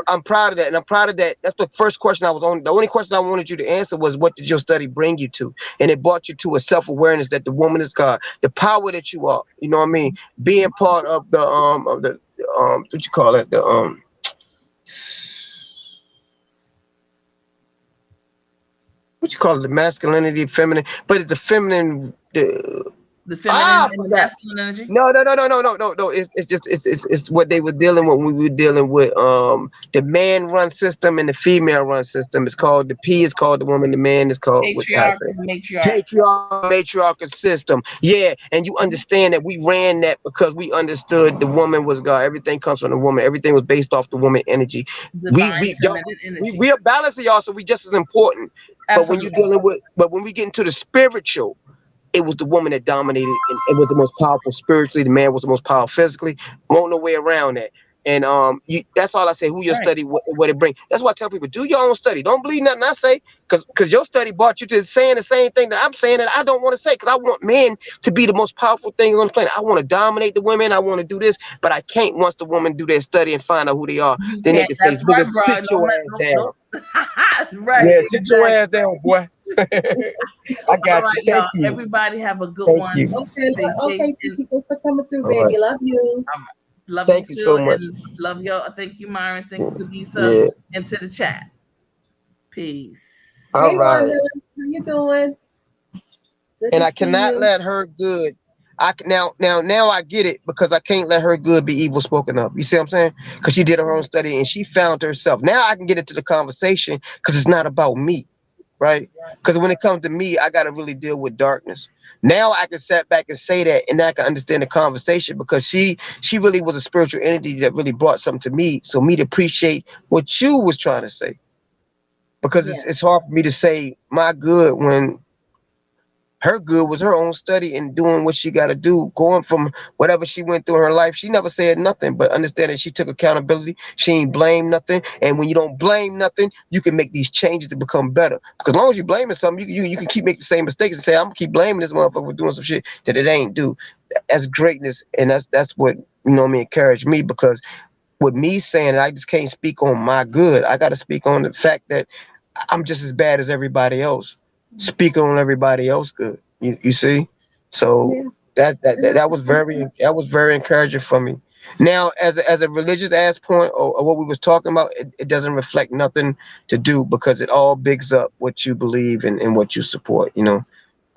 I'm proud of that, and I'm proud of that. That's the first question I was on. The only question I wanted you to answer was, what did your study bring you to? And it brought you to a self-awareness that the woman is God, the power that you are. You know what I mean? Being part of the what you call it, the what you call it, the masculinity, feminine, but it's the feminine. The feminine I and the forgot. masculine energy. No. It's just it's what they were dealing with when we were dealing with the man run system and the female run system. It's called the P is called the woman, the man is called what I Patriarch say. and matriarch. Patriarchal, matriarchal system. Yeah, and you understand that we ran that because we understood the woman was God. Everything comes from the woman. Everything was based off the woman energy. Divine We y'all, feminine energy. we are balancing y'all, so we just as important. But when you're Absolutely. dealing with, but when we get into the spiritual, it was the woman that dominated and was the most powerful spiritually. The man was the most powerful physically. Won't no way around that. And that's all I say. Who your Right. study, what it bring. That's why I tell people, do your own study. Don't believe nothing I say, because your study brought you to saying the same thing that I'm saying that I don't want to say. Because I want men to be the most powerful things on the planet. I want to dominate the women. I want to do this, but I can't once the woman do their study and find out who they are. You Then they can't. can say, That's right, "Nigga, bro. sit No, your ass down." no. Right. Yeah, sit your Exactly. ass down, boy. I All got you. right, Thank y'all. you. Everybody have a good Thank one. you. Okay, Stay safe okay, and Tiki, thanks for coming through, All right. baby. Love you. love you Thank you so too. much. And love y'all. Thank you, Myron. Thank you, Lisa. Yeah. And to the chat. Peace. All Hey, right. Wanda, how you doing? Good And to I see cannot you. let her good. Now I get it, because I can't let her good be evil spoken of. You see what I'm saying? Because she did her own study and she found herself. Now I can get into the conversation because it's not about me, right? Because when it comes to me, I got to really deal with darkness. Now I can sit back and say that, and I can understand the conversation, because she really was a spiritual entity that really brought something to me. So me to appreciate what you was trying to say, because Yeah. it's hard for me to say my good when her good was her own study and doing what she got to do, going from whatever she went through in her life. She never said nothing, but understand that she took accountability. She ain't blame nothing. And when you don't blame nothing, you can make these changes to become better. Because as long as you blaming something, you can keep making the same mistakes and say, I'm gonna keep blaming this motherfucker for doing some shit that it ain't do. That's greatness. And that's what, encouraged me, because with me saying it, I just can't speak on my good. I got to speak on the fact that I'm just as bad as everybody else, speaking on everybody else good. You see, so Yeah. that was very encouraging for me. Now, as a religious ass point, or what we was talking about, it doesn't reflect nothing to do because it all bigs up what you believe and what you support. You know,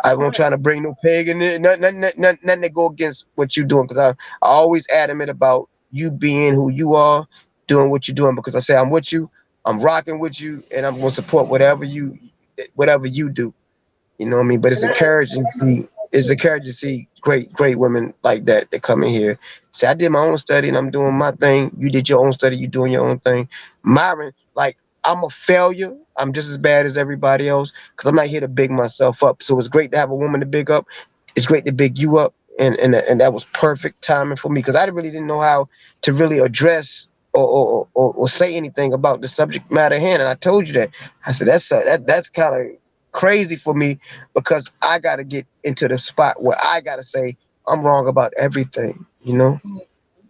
I won't Right. try to bring no pagan, nothing to go against what you're doing, because I always adamant about you being who you are, doing what you're doing, because I say I'm with you, I'm rocking with you, and I'm gonna support whatever you do. You know what I mean? But And I it's encouraging to see great women like that come in here. Say, I did my own study and I'm doing my thing. You did your own study, you doing your own thing. Myron, like, I'm a failure. I'm just as bad as everybody else because I'm not here to big myself up. So it's great to have a woman to big up. It's great to big you up. And that was perfect timing for me because I really didn't know how to really address or say anything about the subject matter at hand. And I told you that. I said that's kind of crazy for me because I got to get into the spot where I got to say I'm wrong about everything, you know?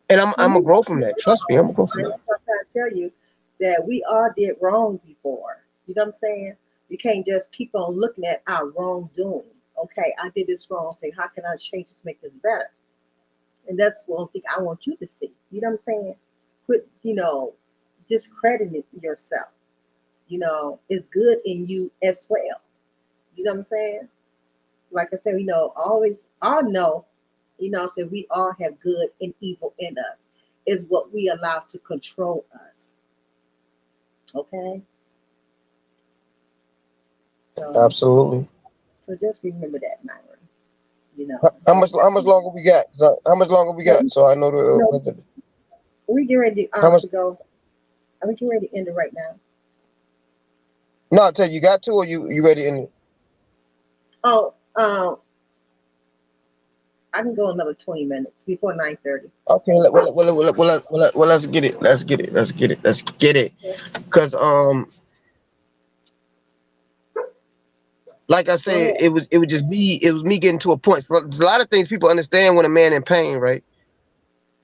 And I'm and gonna we grow from that. Trust me, I'm gonna grow from and that. I'm trying to tell you that we all did wrong before. You know what I'm saying? You can't just keep on looking at our wrongdoing. Okay, I did this wrong thing. How can I change this, make this better? And that's one thing I want you to see. You know what I'm saying? Quit, discrediting yourself. It's good in you as well. You know what I'm saying? Like I said, always all know, so we all have good and evil in us. Is what we allow to control us. Okay? So Absolutely. so just remember that, Myron. How much longer we got? So, how much longer we No, got? So I know no, the we get ready how much. to go. Are we getting ready to end it right now? No, I tell you, you got to, or you ready? In Oh, I can go another 20 minutes before 9:30. okay, let's get it. Let's get it. Cause like I Go said, ahead. it was me getting to a point. So there's a lot of things people understand when a man in pain, right?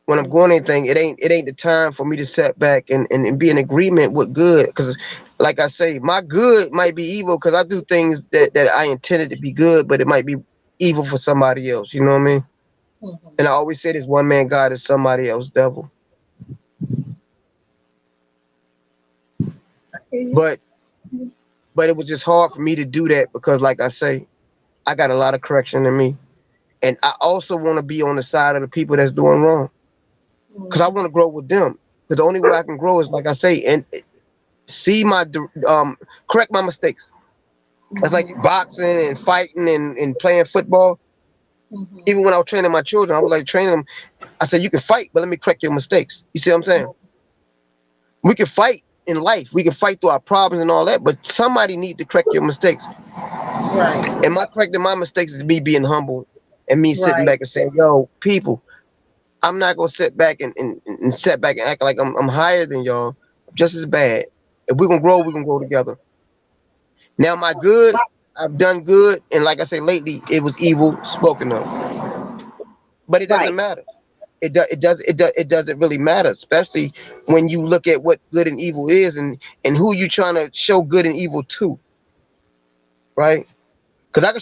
When I'm going Mhm. anything, it ain't the time for me to sit back and be in agreement with good. Because like I say, my good might be evil because I do things that I intended to be good, but it might be evil for somebody else. You know what I mean? Mhm. And I always say this: one man God is somebody else devil. I hear you. But but it was just hard for me to do that because, like I say, I got a lot of correction in me, and I also want to be on the side of the people that's doing wrong because I Mhm. want to grow with them. Because the only way I can grow is, like I say, and see correct my mistakes. That's like Mhm. boxing and fighting and playing football. Mhm. Even when I was training my children, I was like training them. I said, you can fight, but let me correct your mistakes. You see what I'm saying? We can fight in life. We can fight through our problems and all that, but somebody need to correct your mistakes. Right. And my correcting my mistakes is me being humble and me sitting Right. back and saying, yo, people, I'm not gonna sit back and sit back and act like I'm higher than y'all. Just as bad. If we're gonna grow, we're gonna grow together. Now my good, I've done good, and like I say lately, it was evil spoken of. But it doesn't Right. matter. It doesn't really matter, especially when you look at what good and evil is and who you trying to show good and evil to, right? Because I can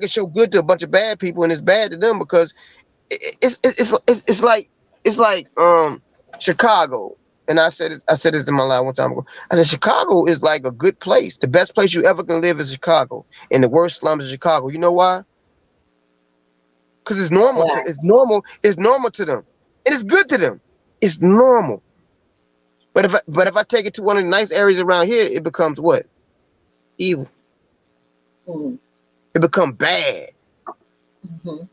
show good to a bunch of bad people, and it's bad to them because it's like Chicago. And I said this in my life one time ago. I said Chicago is like a good place. The best place you ever can live is Chicago, and the worst slums is Chicago. You know why? Because Right. it's normal to them, and it's good to them. It's normal. But if I take it to one of the nice areas around here, it becomes what? Evil. Mhm. It becomes bad. Mhm.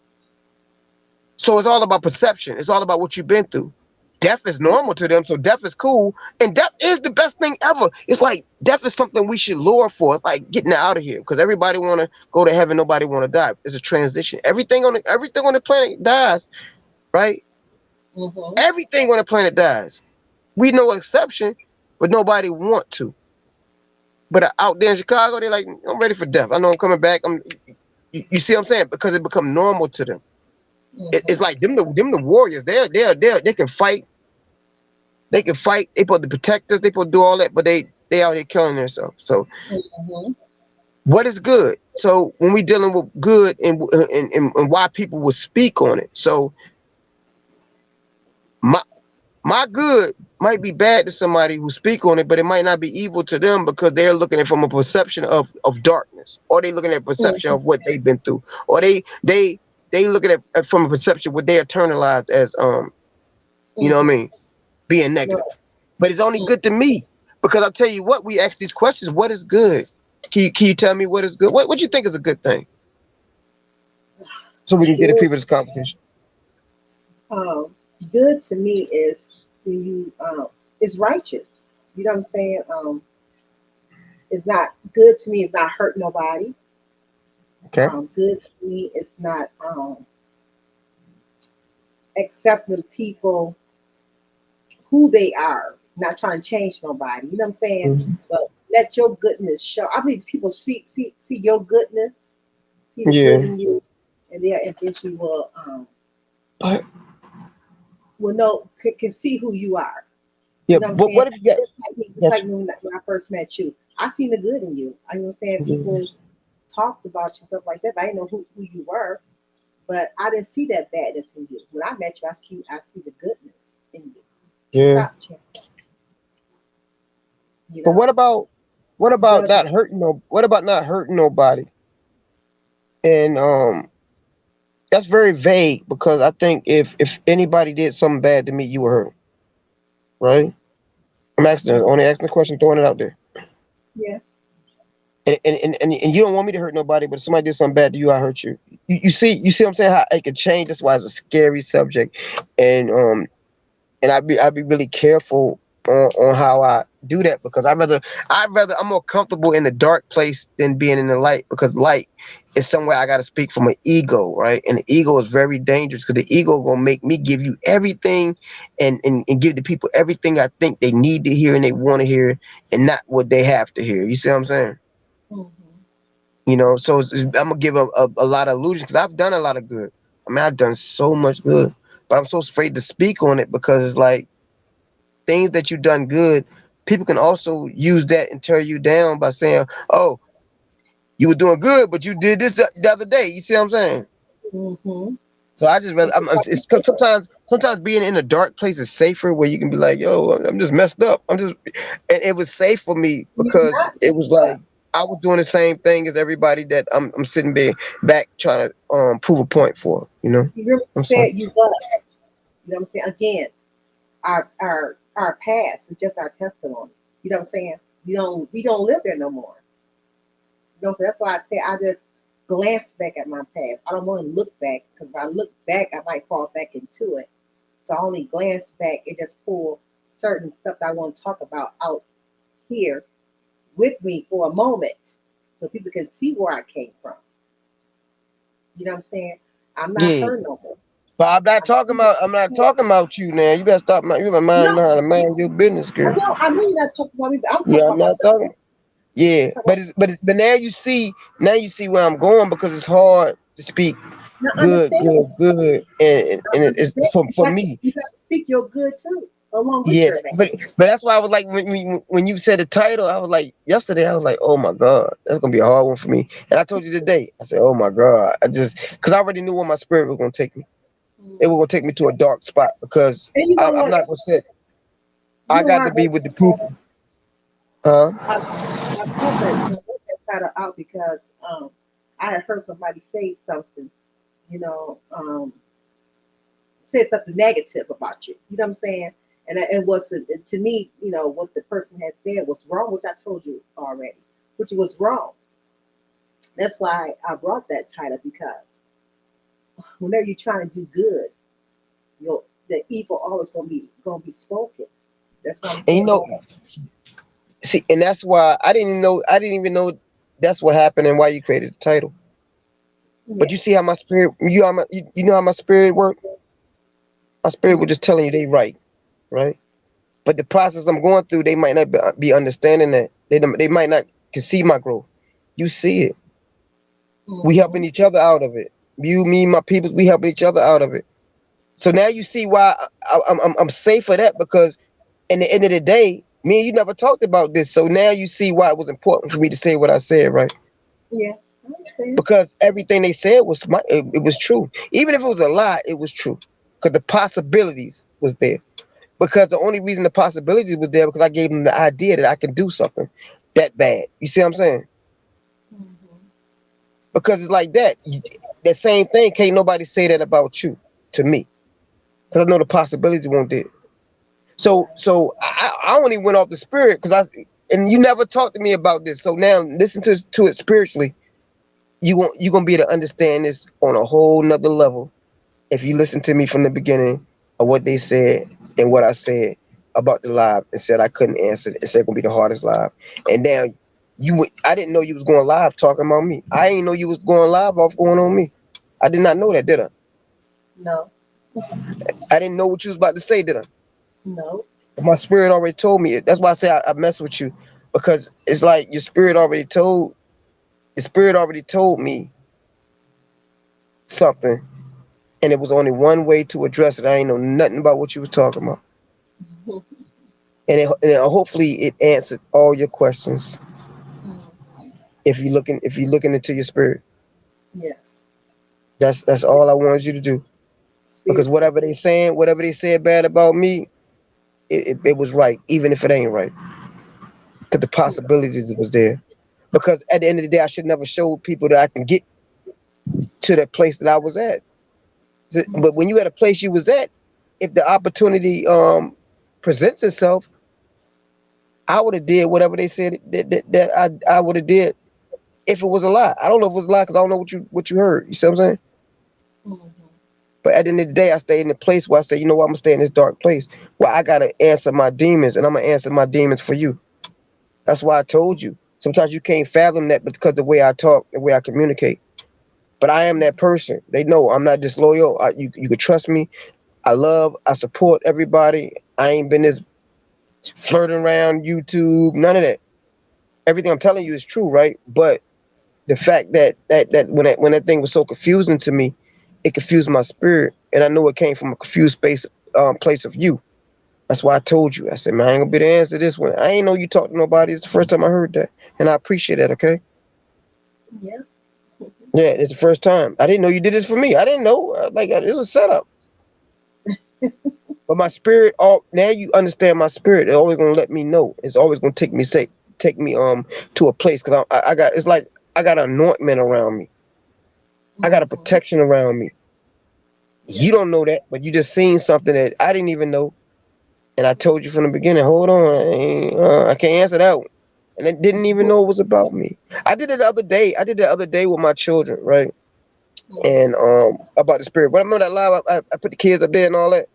So it's all about perception. It's all about what you've been through. Death is normal to them, so death is cool, and death is the best thing ever. It's like death is something we should lure for. It's like getting out of here because everybody want to go to heaven, nobody want to die. It's a transition. Everything on the planet dies, right? Mhm. Everything on the planet dies. We no exception, but nobody want to. But out there in Chicago, they're like, I'm ready for death. I know I'm coming back. You see what I'm saying? Because it become normal to them. It's Mhm. like them the warriors. They can fight. They can fight. They supposed to protect us. They supposed to do all that, but they out here killing themselves. So Mhm. what is good? So when we dealing with good and why people will speak on it. So my good might be bad to somebody who speak on it, but it might not be evil to them because they're looking at it from a perception of darkness, or they looking at perception of what they've been through, or they looking at from a perception what they internalized as you know what I mean, being negative. But it's only good to me because I'll tell you what, we ask these questions. What is good? Can you tell me what is good? What you think is a good thing? So we can get the people this competition. Good to me is when you is righteous. You know what I'm saying? It's not good to me. It's not hurt nobody. Okay. Good to me is not accepting people who they are, not trying to change nobody. You know what I'm saying? But let your goodness show. I mean, people see your goodness, see the good in you, and they eventually will know can see who you are. Yeah, you know but what if you it's like when I first met you, I seen the good in you. I know what I'm saying? People talked about you, stuff like that, but I didn't know who you were. But I didn't see that badness in you. When I met you, I see the goodness in you. Yeah. Stop, but what about not hurting not hurting nobody? And that's very vague because I think if anybody did something bad to me, you were hurt. Right? I'm only asking the question, throwing it out there. Yes. And you don't want me to hurt nobody, but if somebody did something bad to you, I hurt you. You see what I'm saying? How it can change. That's why it's a scary subject. And I'd be really careful on how I do that because I'm more comfortable in the dark place than being in the light because light is somewhere I got to speak from an ego, right? And the ego is very dangerous because the ego gonna make me give you everything and give the people everything I think they need to hear and they want to hear and not what they have to hear. You see what I'm saying? You know, so I'm gonna give a lot of illusions because I've done a lot of good. I mean, I've done so much good, but I'm so afraid to speak on it because it's like things that you've done good, people can also use that and tear you down by saying, "Oh, you were doing good, but you did this the other day." You see what I'm saying? So I just rather. It's sometimes being in a dark place is safer, where you can be like, "Yo, I'm just messed up. I'm just," and it was safe for me because it was like I was doing the same thing as everybody that I'm sitting back trying to prove a point for. You know. You remember said you got. You know what I'm saying? Again, our past is just our testimony. You know what I'm saying? We don't live there no more. You know, so that's why I say I just glance back at my past. I don't want to look back because if I look back, I might fall back into it. So I only glance back and just pull certain stuff that I want to talk about out here with me for a moment, so people can see where I came from. You know what I'm saying? I'm not hurt no more. But I'm not talking about you now. You better stop. You better mind how to mind your business, girl. I know you're not talking about me, but I'm talking about myself. Yeah, but now you see where I'm going because it's hard to speak good, and it's for me. You got to speak your good too, along with Yeah, your bad. but that's why I was like when you said the title, I was like yesterday, I was like, oh my god, that's gonna be a hard one for me. And I told you today, I said, oh my god, because I already knew where my spirit was gonna take me. It was gonna take me to a dark spot because I'm not gonna sit. I got to be with the people. Huh? I put that title out because I had heard somebody say something, you know, say something negative about you. You know what I'm saying? And it was to me, you know, what the person had said was wrong, which I told you already, which was wrong. That's why I brought that title because whenever you're trying to do good, the evil always gonna be spoken. That's why I'm saying. And you know, see, and that's why I didn't even know that's what happened and why you created the title. Yeah. But you see how my spirit, you know how my spirit worked. My spirit was just telling you they right. But the process I'm going through, they might not be understanding that. They might not can see my growth. You see it. We helping each other out of it. You, me, my people, we helping each other out of it. So now you see why I'm safe for that because in the end of the day, me and you never talked about this. So now you see why it was important for me to say what I said, right? Yeah. Because everything they said was it was true. Even if it was a lie, it was true. Because the possibilities was there. because the only reason the possibility was there because I gave them the idea that I can do something that bad. You see what I'm saying? Mm-hmm. Because it's like that. That same thing, can't nobody say that about you to me. Because I know the possibilities won't there. So Right. so I only went off the spirit because and you never talked to me about this. So now listen to it spiritually. You gonna be able to understand this on a whole nother level if you listen to me from the beginning of what they said and what I said about the live and said I couldn't answer it. It said it's gonna be the hardest live. And now I didn't know you was going live talking about me. I didn't know you was going live off going on me. I did not know that, did I? No. I didn't know what you was about to say, did I? No. My spirit already told me it. That's why I say I mess with you because it's like the spirit already told me something, and it was only one way to address it. I ain't know nothing about what you was talking about, and hopefully it answered all your questions Mhm. if you looking into your spirit. Yes. That's Spirit. all I wanted you to do because Spirit. whatever they said bad about me, it was right, even if it ain't right, because the possibilities was there. Because at the end of the day, I should never show people that I can get to that place that I was at. But when you at a place you was at, if the opportunity presents itself, I would have did whatever they said that I would have did if it was a lie. I don't know if it was a lie because I don't know what you heard. You see what I'm saying? Mm-hmm. But at the end of the day, I stayed in the place where I said, you know what, I'm gonna stay in this dark place where I gotta answer my demons, and I'm gonna answer my demons for you. That's why I told you. Sometimes you can't fathom that because the way I talk, the way I communicate. But I am that person. They know I'm not disloyal. You could trust me. I support everybody. I ain't been this flirting around YouTube, none of that. Everything I'm telling you is true, right? But the fact that when that thing was so confusing to me, it confused my spirit, and I know it came from a confused place of you. That's why I told you. I said, man, I ain't gonna be the answer to this one. I ain't know you talk to nobody. It's the first time I heard that, and I appreciate that. Okay, Yeah. yeah, it's the first time. I didn't know you did this for me. I didn't know. It was a setup. But my spirit, all now you understand my spirit. It's always gonna let me know. It's always gonna take me to a place because I got it's like I got an anointment around me. I got a Mm-hmm. protection around me. Yeah. You don't know that, but you just seen something that I didn't even know, and I told you from the beginning. Hold on, I can't answer that one, and I didn't even know it was about me. I did it the other day. I did it the other day with my children, right? And Mm-hmm. about the spirit. But I remember that live. I put the kids up there and all that.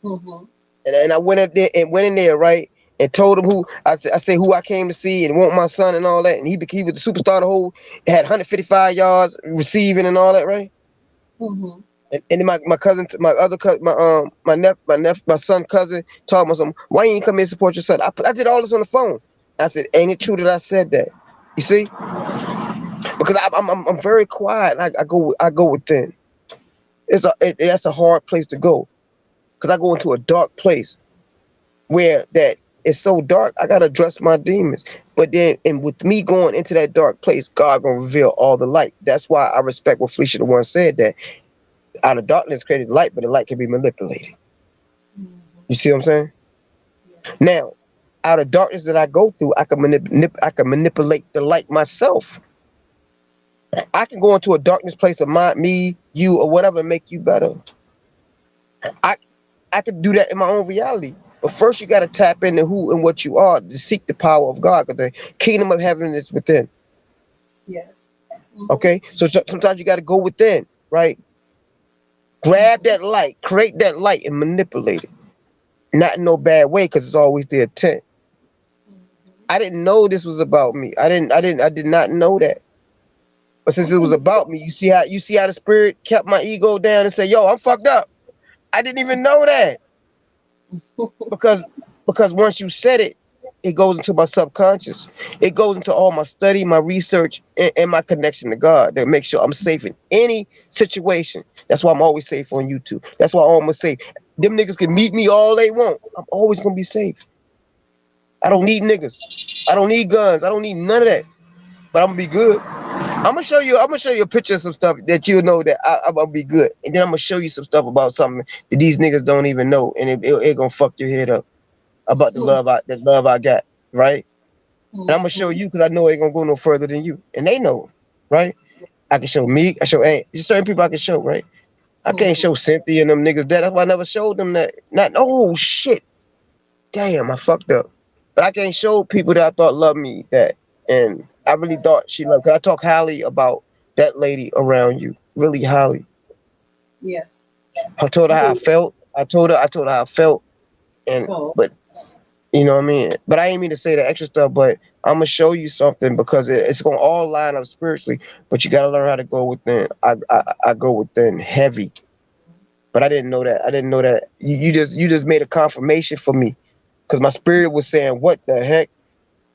Mm-hmm. And I went up there and went in there, right? And told him who I say who I came to see and want my son and all that. And he was the superstar of the whole, had 155 yards receiving and all that, right? Mm-hmm. And then my cousin, my other cousin, my son cousin told me something. Why you ain't come here and support your son? I did all this on the phone. I said, ain't it true that I said that? You see, because I'm very quiet. And I go within. That's a hard place to go because I go into a dark place where that it's so dark, I gotta address my demons. But then, and with me going into that dark place, God gonna reveal all the light. That's why I respect what Felicia the one said that out of darkness created light, but the light can be manipulated. Mm-hmm. You see what I'm saying? Yes. Now, out of darkness that I go through, I can manipulate the light myself. I can go into a darkness place of me, you, or whatever, and make you better. I I can do that in my own reality. But first, you got to tap into who and what you are to seek the power of God, because the kingdom of heaven is within. Yes. Mm-hmm. Okay, so sometimes you got to go within, right? Grab Mm-hmm. that light, create that light, and manipulate it. Not in no bad way, because it's always the intent. Mm-hmm. I didn't know this was about me. I did not know that. But since it was about me, you see how the spirit kept my ego down and said, "Yo, I'm fucked up." I didn't even know that. because because once you said it, it goes into my subconscious. It goes into all my study, my research, and my connection to God that makes sure I'm safe in any situation. That's why I'm always safe on YouTube. That's why I'm always safe. Them niggas can meet me all they want. I'm always gonna be safe. I don't need niggas. I don't need guns. I don't need none of that. But I'm gonna be good. I'm gonna show you. I'm gonna show you a picture of some stuff that you'll know that I'm gonna be good, and then I'm gonna show you some stuff about something that these niggas don't even know, and it gonna fuck your head up about the love I got, right? And I'm gonna show you because I know it ain't gonna go no further than you, and they know, right? I can show me. I show Aunt. There's certain people I can show, right? I can't show Cynthia and them niggas that. That's why I never showed them that. Not. Oh shit. Damn, I fucked up. But I can't show people that I thought loved me that, and I really thought she loved. Cause I talk highly about that lady around you, really highly. Yes. I told her how I felt. I told her how I felt, and Oh. but you know what I mean. But I ain't mean to say the extra stuff. But I'm gonna show you something because it's gonna all line up spiritually. But you gotta learn how to go within. I go within heavy. But I didn't know that. I didn't know that. You just made a confirmation for me because my spirit was saying, "What the heck?"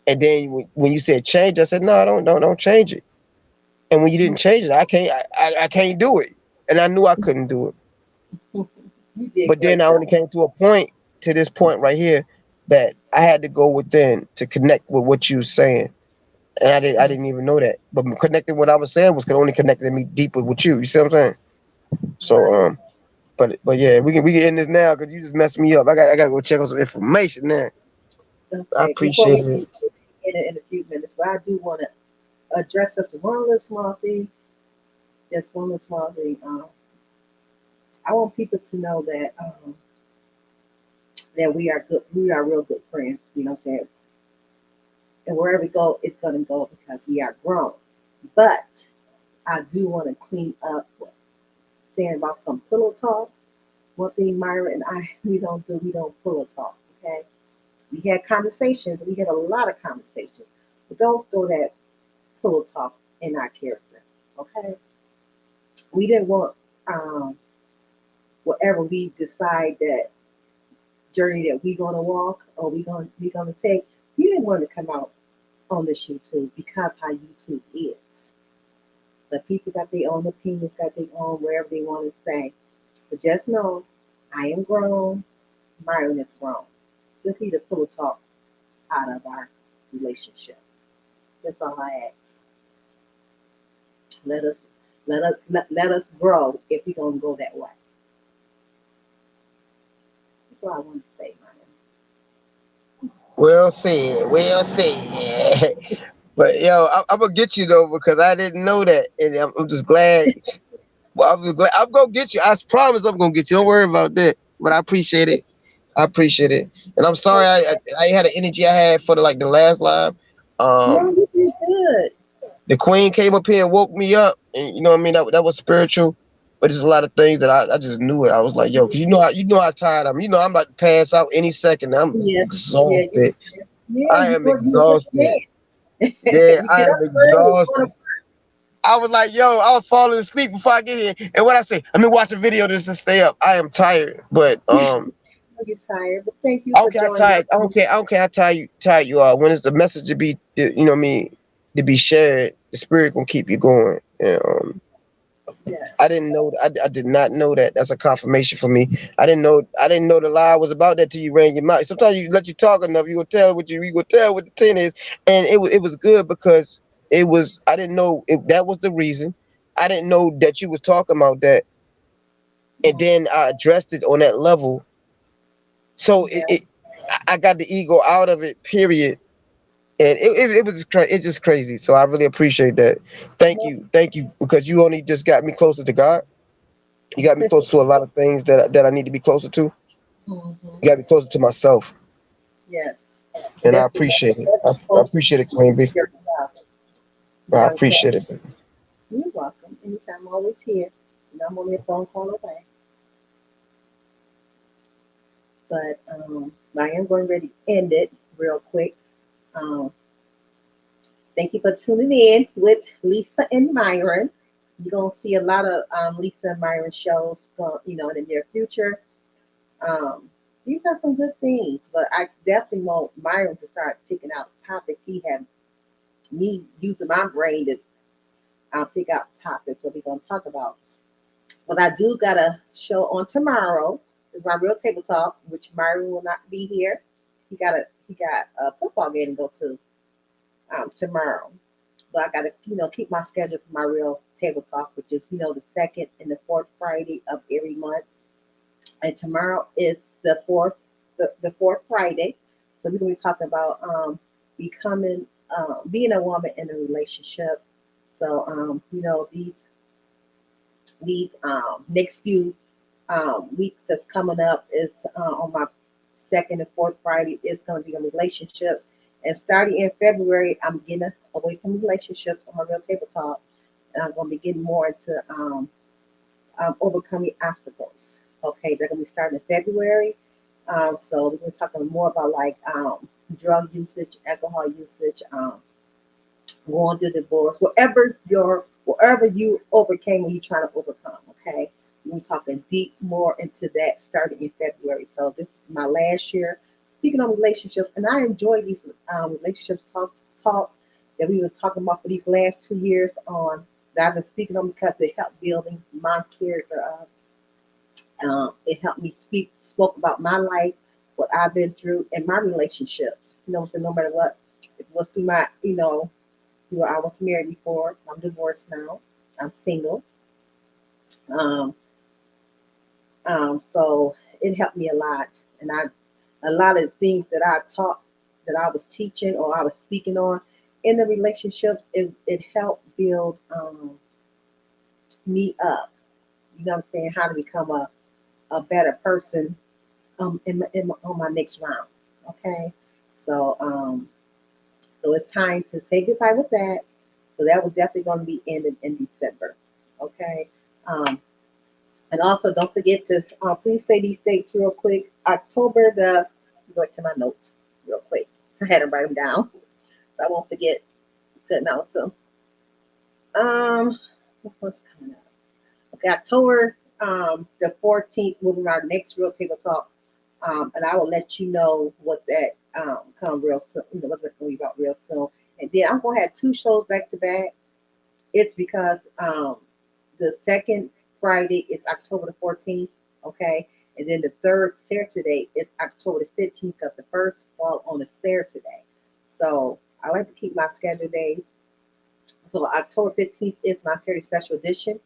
And then when you said change, I said, "No, don't change it." And when you didn't change it, I can't do it. And I knew I couldn't do it. You did But then great I only job. came to this point right here, that I had to go within to connect with what you were saying. And I didn't even know that. But connecting what I was saying was only connecting me deeper with you. You see what I'm saying? So Right. but yeah, we can end this now because you just messed me up. I gotta go check on some information now. I Okay. Before appreciate we it. in a few minutes, but I do want to address us one little small thing. Just one little small thing. I want people to know that we are good. We are real good friends. You know what I'm saying? And wherever we go, it's going to go because we are grown. But I do want to clean up saying about some pillow talk. One thing Myra and I we don't pillow talk. Okay, we had conversations. We had a lot of conversations, but don't throw that pillow talk in our character. Okay, we didn't want whatever we decide that journey that we're gonna walk or we gonna take. We didn't want to come out on this YouTube because how YouTube is. But people got their own opinions, got their own wherever they want to say. But just know, I am grown. Myron is grown. Just need to pull a talk out of our relationship. That's all I ask. Let us let us grow if we're gonna go that way. That's all I want to say, Myron. Well said. Well said. But yo, I'm gonna get you though because I didn't know that, and I'm just glad. Well, I'm glad I'm gonna get you. I promise I'm gonna get you. Don't worry about that. But I appreciate it. I appreciate it, and I'm sorry I had the energy I had for the last live. No, Um, you did good. the Queen came up here and woke me up, and you know what I mean. That was spiritual, but there's a lot of things that I just knew it. I was like, yo, cause you know how tired I'm. You know I'm about to pass out any second. I'm Yes, yeah, exhausted. yeah. I am You go to exhausted. bed. Yeah, You I get am up early. You go exhausted. to I was like, yo, I was falling asleep before I get here. And what I say, let me watch a video just to stay up. I am tired, but you're tired, but thank you I for don't care how joining tired. I us. don't care. I don't care how tired you are. When it's the message to be, you know what I mean, to be shared, the spirit gonna keep you going. And I Yes. didn't know. I did not know that. That's a confirmation for me. I didn't know. I didn't know the lie was about that till you ran your mouth. Sometimes you let you talk enough, you gonna tell you gonna tell what the 10 is, and it was good because it was. I didn't know if that was the reason. I didn't know that you was talking about that, and Mm, then I addressed it on that level. So yeah. I got the ego out of it. Period. And it's just crazy. So I really appreciate that. Thank you, because you only just got me closer to God. You got me close to a lot of things that I need to be closer to. Hmm. You got me closer to myself, Yes. and I Definitely, appreciate it. definitely I closer appreciate it, Queen B. to yourself. You I know what I'm saying? appreciate it. Baby. You're welcome. Anytime, I'm always here. And I'm only a phone call away. But I am going ready to end it real quick. Um, thank you for tuning in with Lisa and Myron. You're gonna see a lot of Lisa and Myron shows, in the near future. Um, these are some good things, but I definitely want Myron to start picking out topics. He had me using my brain to pick out topics what we're gonna talk about. But I do got a show on tomorrow. It's my real table talk, which Myron will not be here. He got a football game to go to tomorrow. So I got to, keep my schedule for my real table talk, which is, the second and the fourth Friday of every month. And tomorrow is the fourth Friday. So we're going to be talking about becoming, being a woman in a relationship. So, these next few weeks that's coming up is on my second and fourth Friday is going to be on relationships. And starting in February, I'm getting away from relationships on my real table talk, and I'm going to be getting more into overcoming obstacles. Okay, they're going to be starting in February. So we're going to talk more about like drug usage, alcohol usage, going through divorce, wherever you overcame when you're trying to overcome. Okay, we're talking deep more into that starting in February. So this is my last year speaking on relationships, and I enjoy these relationships talk that we've been talking about for these last 2 years on that I've been speaking on because it helped building my character up. It helped me spoke about my life, what I've been through, and my relationships. So no matter what, it was through my, I was married before. I'm divorced now. I'm single. Um, so it helped me a lot, and a lot of things that I taught, that I was teaching or I was speaking on in the relationships, it helped build me up. You know what I'm saying? How to become a better person on my next round. Okay, so so it's time to say goodbye with that. So that was definitely going to be ended in December. Okay. And also don't forget to please say these dates real quick. October go to my notes real quick. So I had to write them down. So I won't forget to announce them. What's coming up? Okay, October the 14th will be our next Real Table Talk. And I will let you know what that come real soon, what it's going to be about real soon. And then I'm going to have 2 shows back to back. It's because the second Friday is October the 14th, okay? And then the third Saturday is October the 15th, because the first fall on a Saturday. So I like to keep my schedule days. So October 15th is my Saturday special edition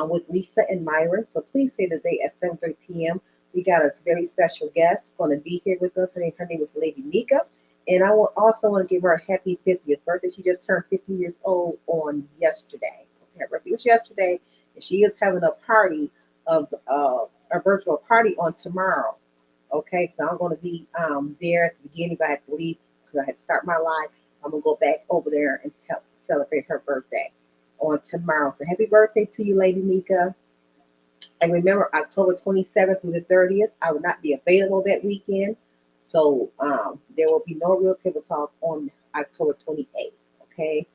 with Lisa and Myron. So please say the date at 7:30 p.m. We got a very special guest going to be here with us. Her name is Lady Nika. And I will also want to give her a happy 50th birthday. She just turned 50 years old on yesterday. Her birthday was yesterday. And she is having a party of a virtual party on tomorrow. Okay, so I'm going to be there at the beginning, but I had to leave because I had to start my live. I'm going to go back over there and help celebrate her birthday on tomorrow. So happy birthday to you, Lady Nika. And remember, October 27th through the 30th, I will not be available that weekend. So there will be no Real Table Talk on October 28th. Okay,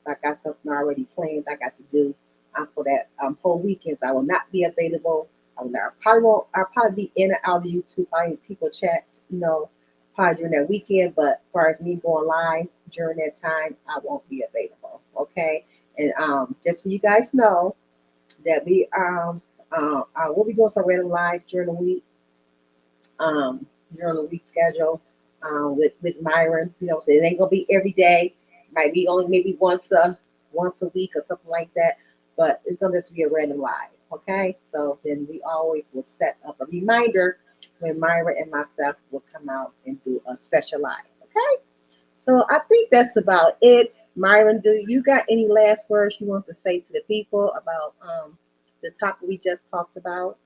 I got something already planned I got to do for that whole weekend. So I will not be available. I'll probably be in and out of YouTube, finding people chats, probably during that weekend. But as far as me going live during that time, I won't be available. Okay, and just so you guys know that I will be doing some random lives during the week. During the week schedule with Myron. So it ain't gonna be every day. Might be only maybe once a week or something like that. But it's gonna just be a random live. Okay. So then we always will set up a reminder when Myra and myself will come out and do a special live. Okay. So I think that's about it. Myron, do you got any last words you want to say to the people about the topic we just talked about?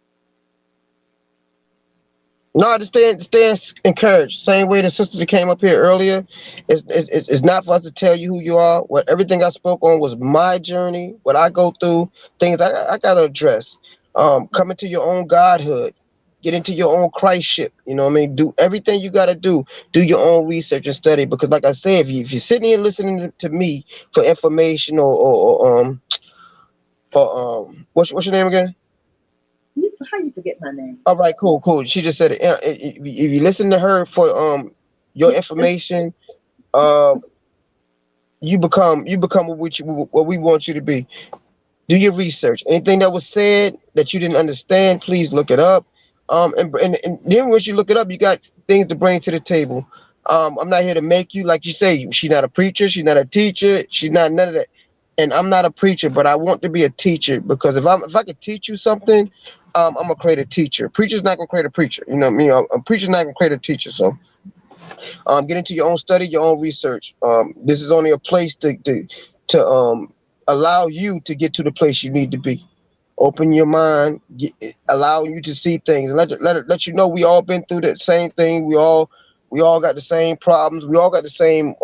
No, I just stay encouraged. Same way the sister that came up here earlier. It's not for us to tell you who you are. What everything I spoke on was my journey, what I go through, things I gotta address. Come into your own godhood, get into your own Christship. You know what I mean? Do everything you gotta do. Do your own research and study. Because like I said, if you're sitting here listening to me for information or what's your name again? How you forget my name? All right, cool. She just said it. If you listen to her for your information, um, you become what we want you to be. Do your research. Anything that was said that you didn't understand, please look it up. And then once you look it up, you got things to bring to the table. I'm not here to make you, like you say, she's not a preacher, she's not a teacher, she's not none of that. And I'm not a preacher, but I want to be a teacher, because if I could teach you something, I'm gonna create a teacher. Preacher's not gonna create a preacher. You know what I mean? A preacher's not gonna create a teacher. So get into your own study, your own research. This is only a place to allow you to get to the place you need to be. Open your mind, allow you to see things, and let you know we all been through the same thing. We all got the same problems. We all got the same.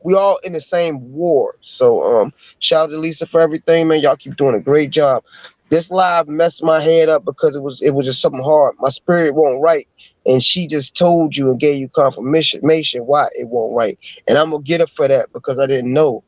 We all in the same war. So shout out to Lisa for everything, man. Y'all keep doing a great job. This live messed my head up because it was just something hard. My spirit won't right, and she just told you and gave you confirmation why it won't right. And I'm gonna get her for that because I didn't know.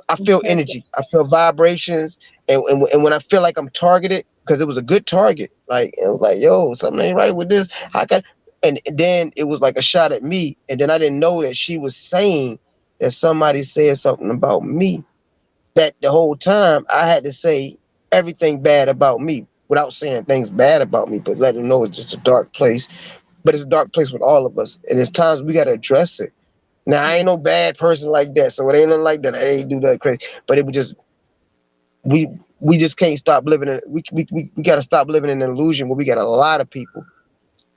I feel energy. I feel vibrations, and when I feel like I'm targeted, because it was a good target. Like it was like, yo, something ain't right with this. I got, and then it was like a shot at me, and then I didn't know that she was saying that somebody said something about me. That the whole time I had to say everything bad about me without saying things bad about me, but letting them know it's just a dark place. But it's a dark place with all of us, and there's times we gotta address it. Now I ain't no bad person like that, so it ain't nothing like that. I ain't do that crazy, but it was just we we just can't stop living in we got to stop living in an illusion where we got a lot of people.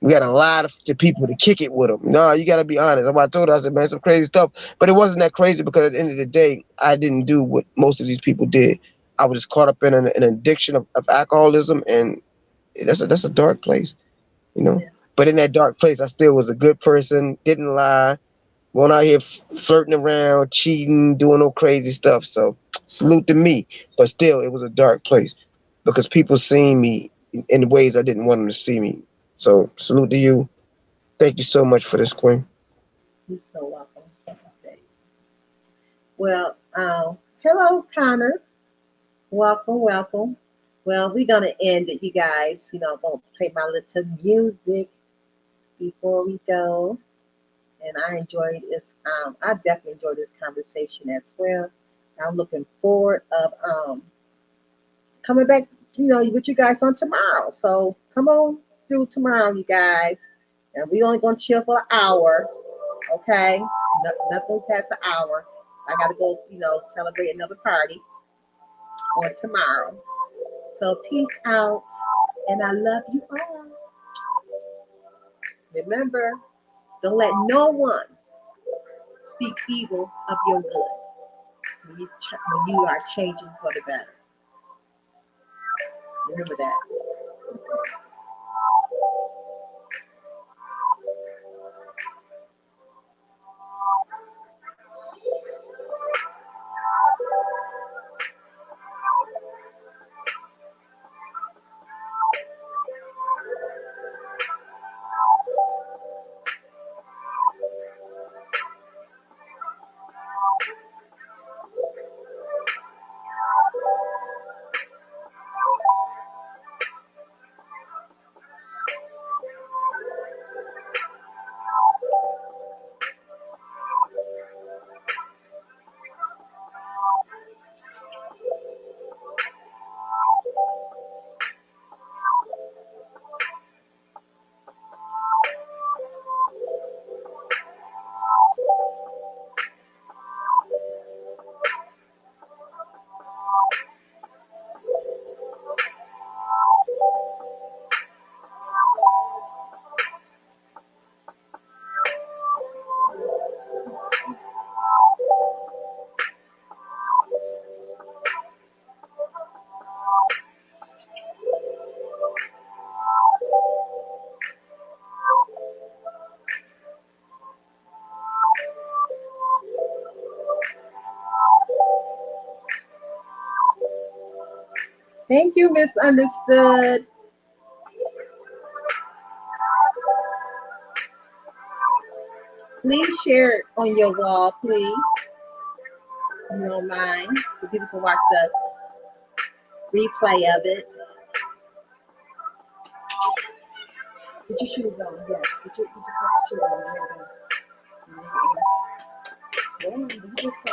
We got a lot of the people to kick it with them. No, you got to be honest. That's why I told her, I said, man, some crazy stuff. But it wasn't that crazy because at the end of the day, I didn't do what most of these people did. I was just caught up in an addiction of alcoholism, and that's a dark place, you know. Yes. But in that dark place, I still was a good person, didn't lie, going out here flirting around, cheating, doing no crazy stuff. So salute to me. But still, it was a dark place because people seen me in ways I didn't want them to see me. So salute to you. Thank you so much for this, Queen. You're so welcome. Well, hello, Connor. Welcome, welcome. Well, we're gonna end it, you guys. I'm gonna play my little music before we go. And I enjoyed this. I definitely enjoyed this conversation as well. I'm looking forward of coming back, with you guys on tomorrow. So come on through tomorrow, you guys. And we only gonna chill for an hour, okay? Nothing past an hour. I gotta go, celebrate another party on tomorrow. So peace out, and I love you all. Remember, don't let no one speak evil of your good when you are changing for the better. Remember that. Thank you, Misunderstood. Please share it on your wall, please. If you don't mind, so people can watch the replay of it. Get your shoes on, yes. Get your shoes on. There you go. There you go. You just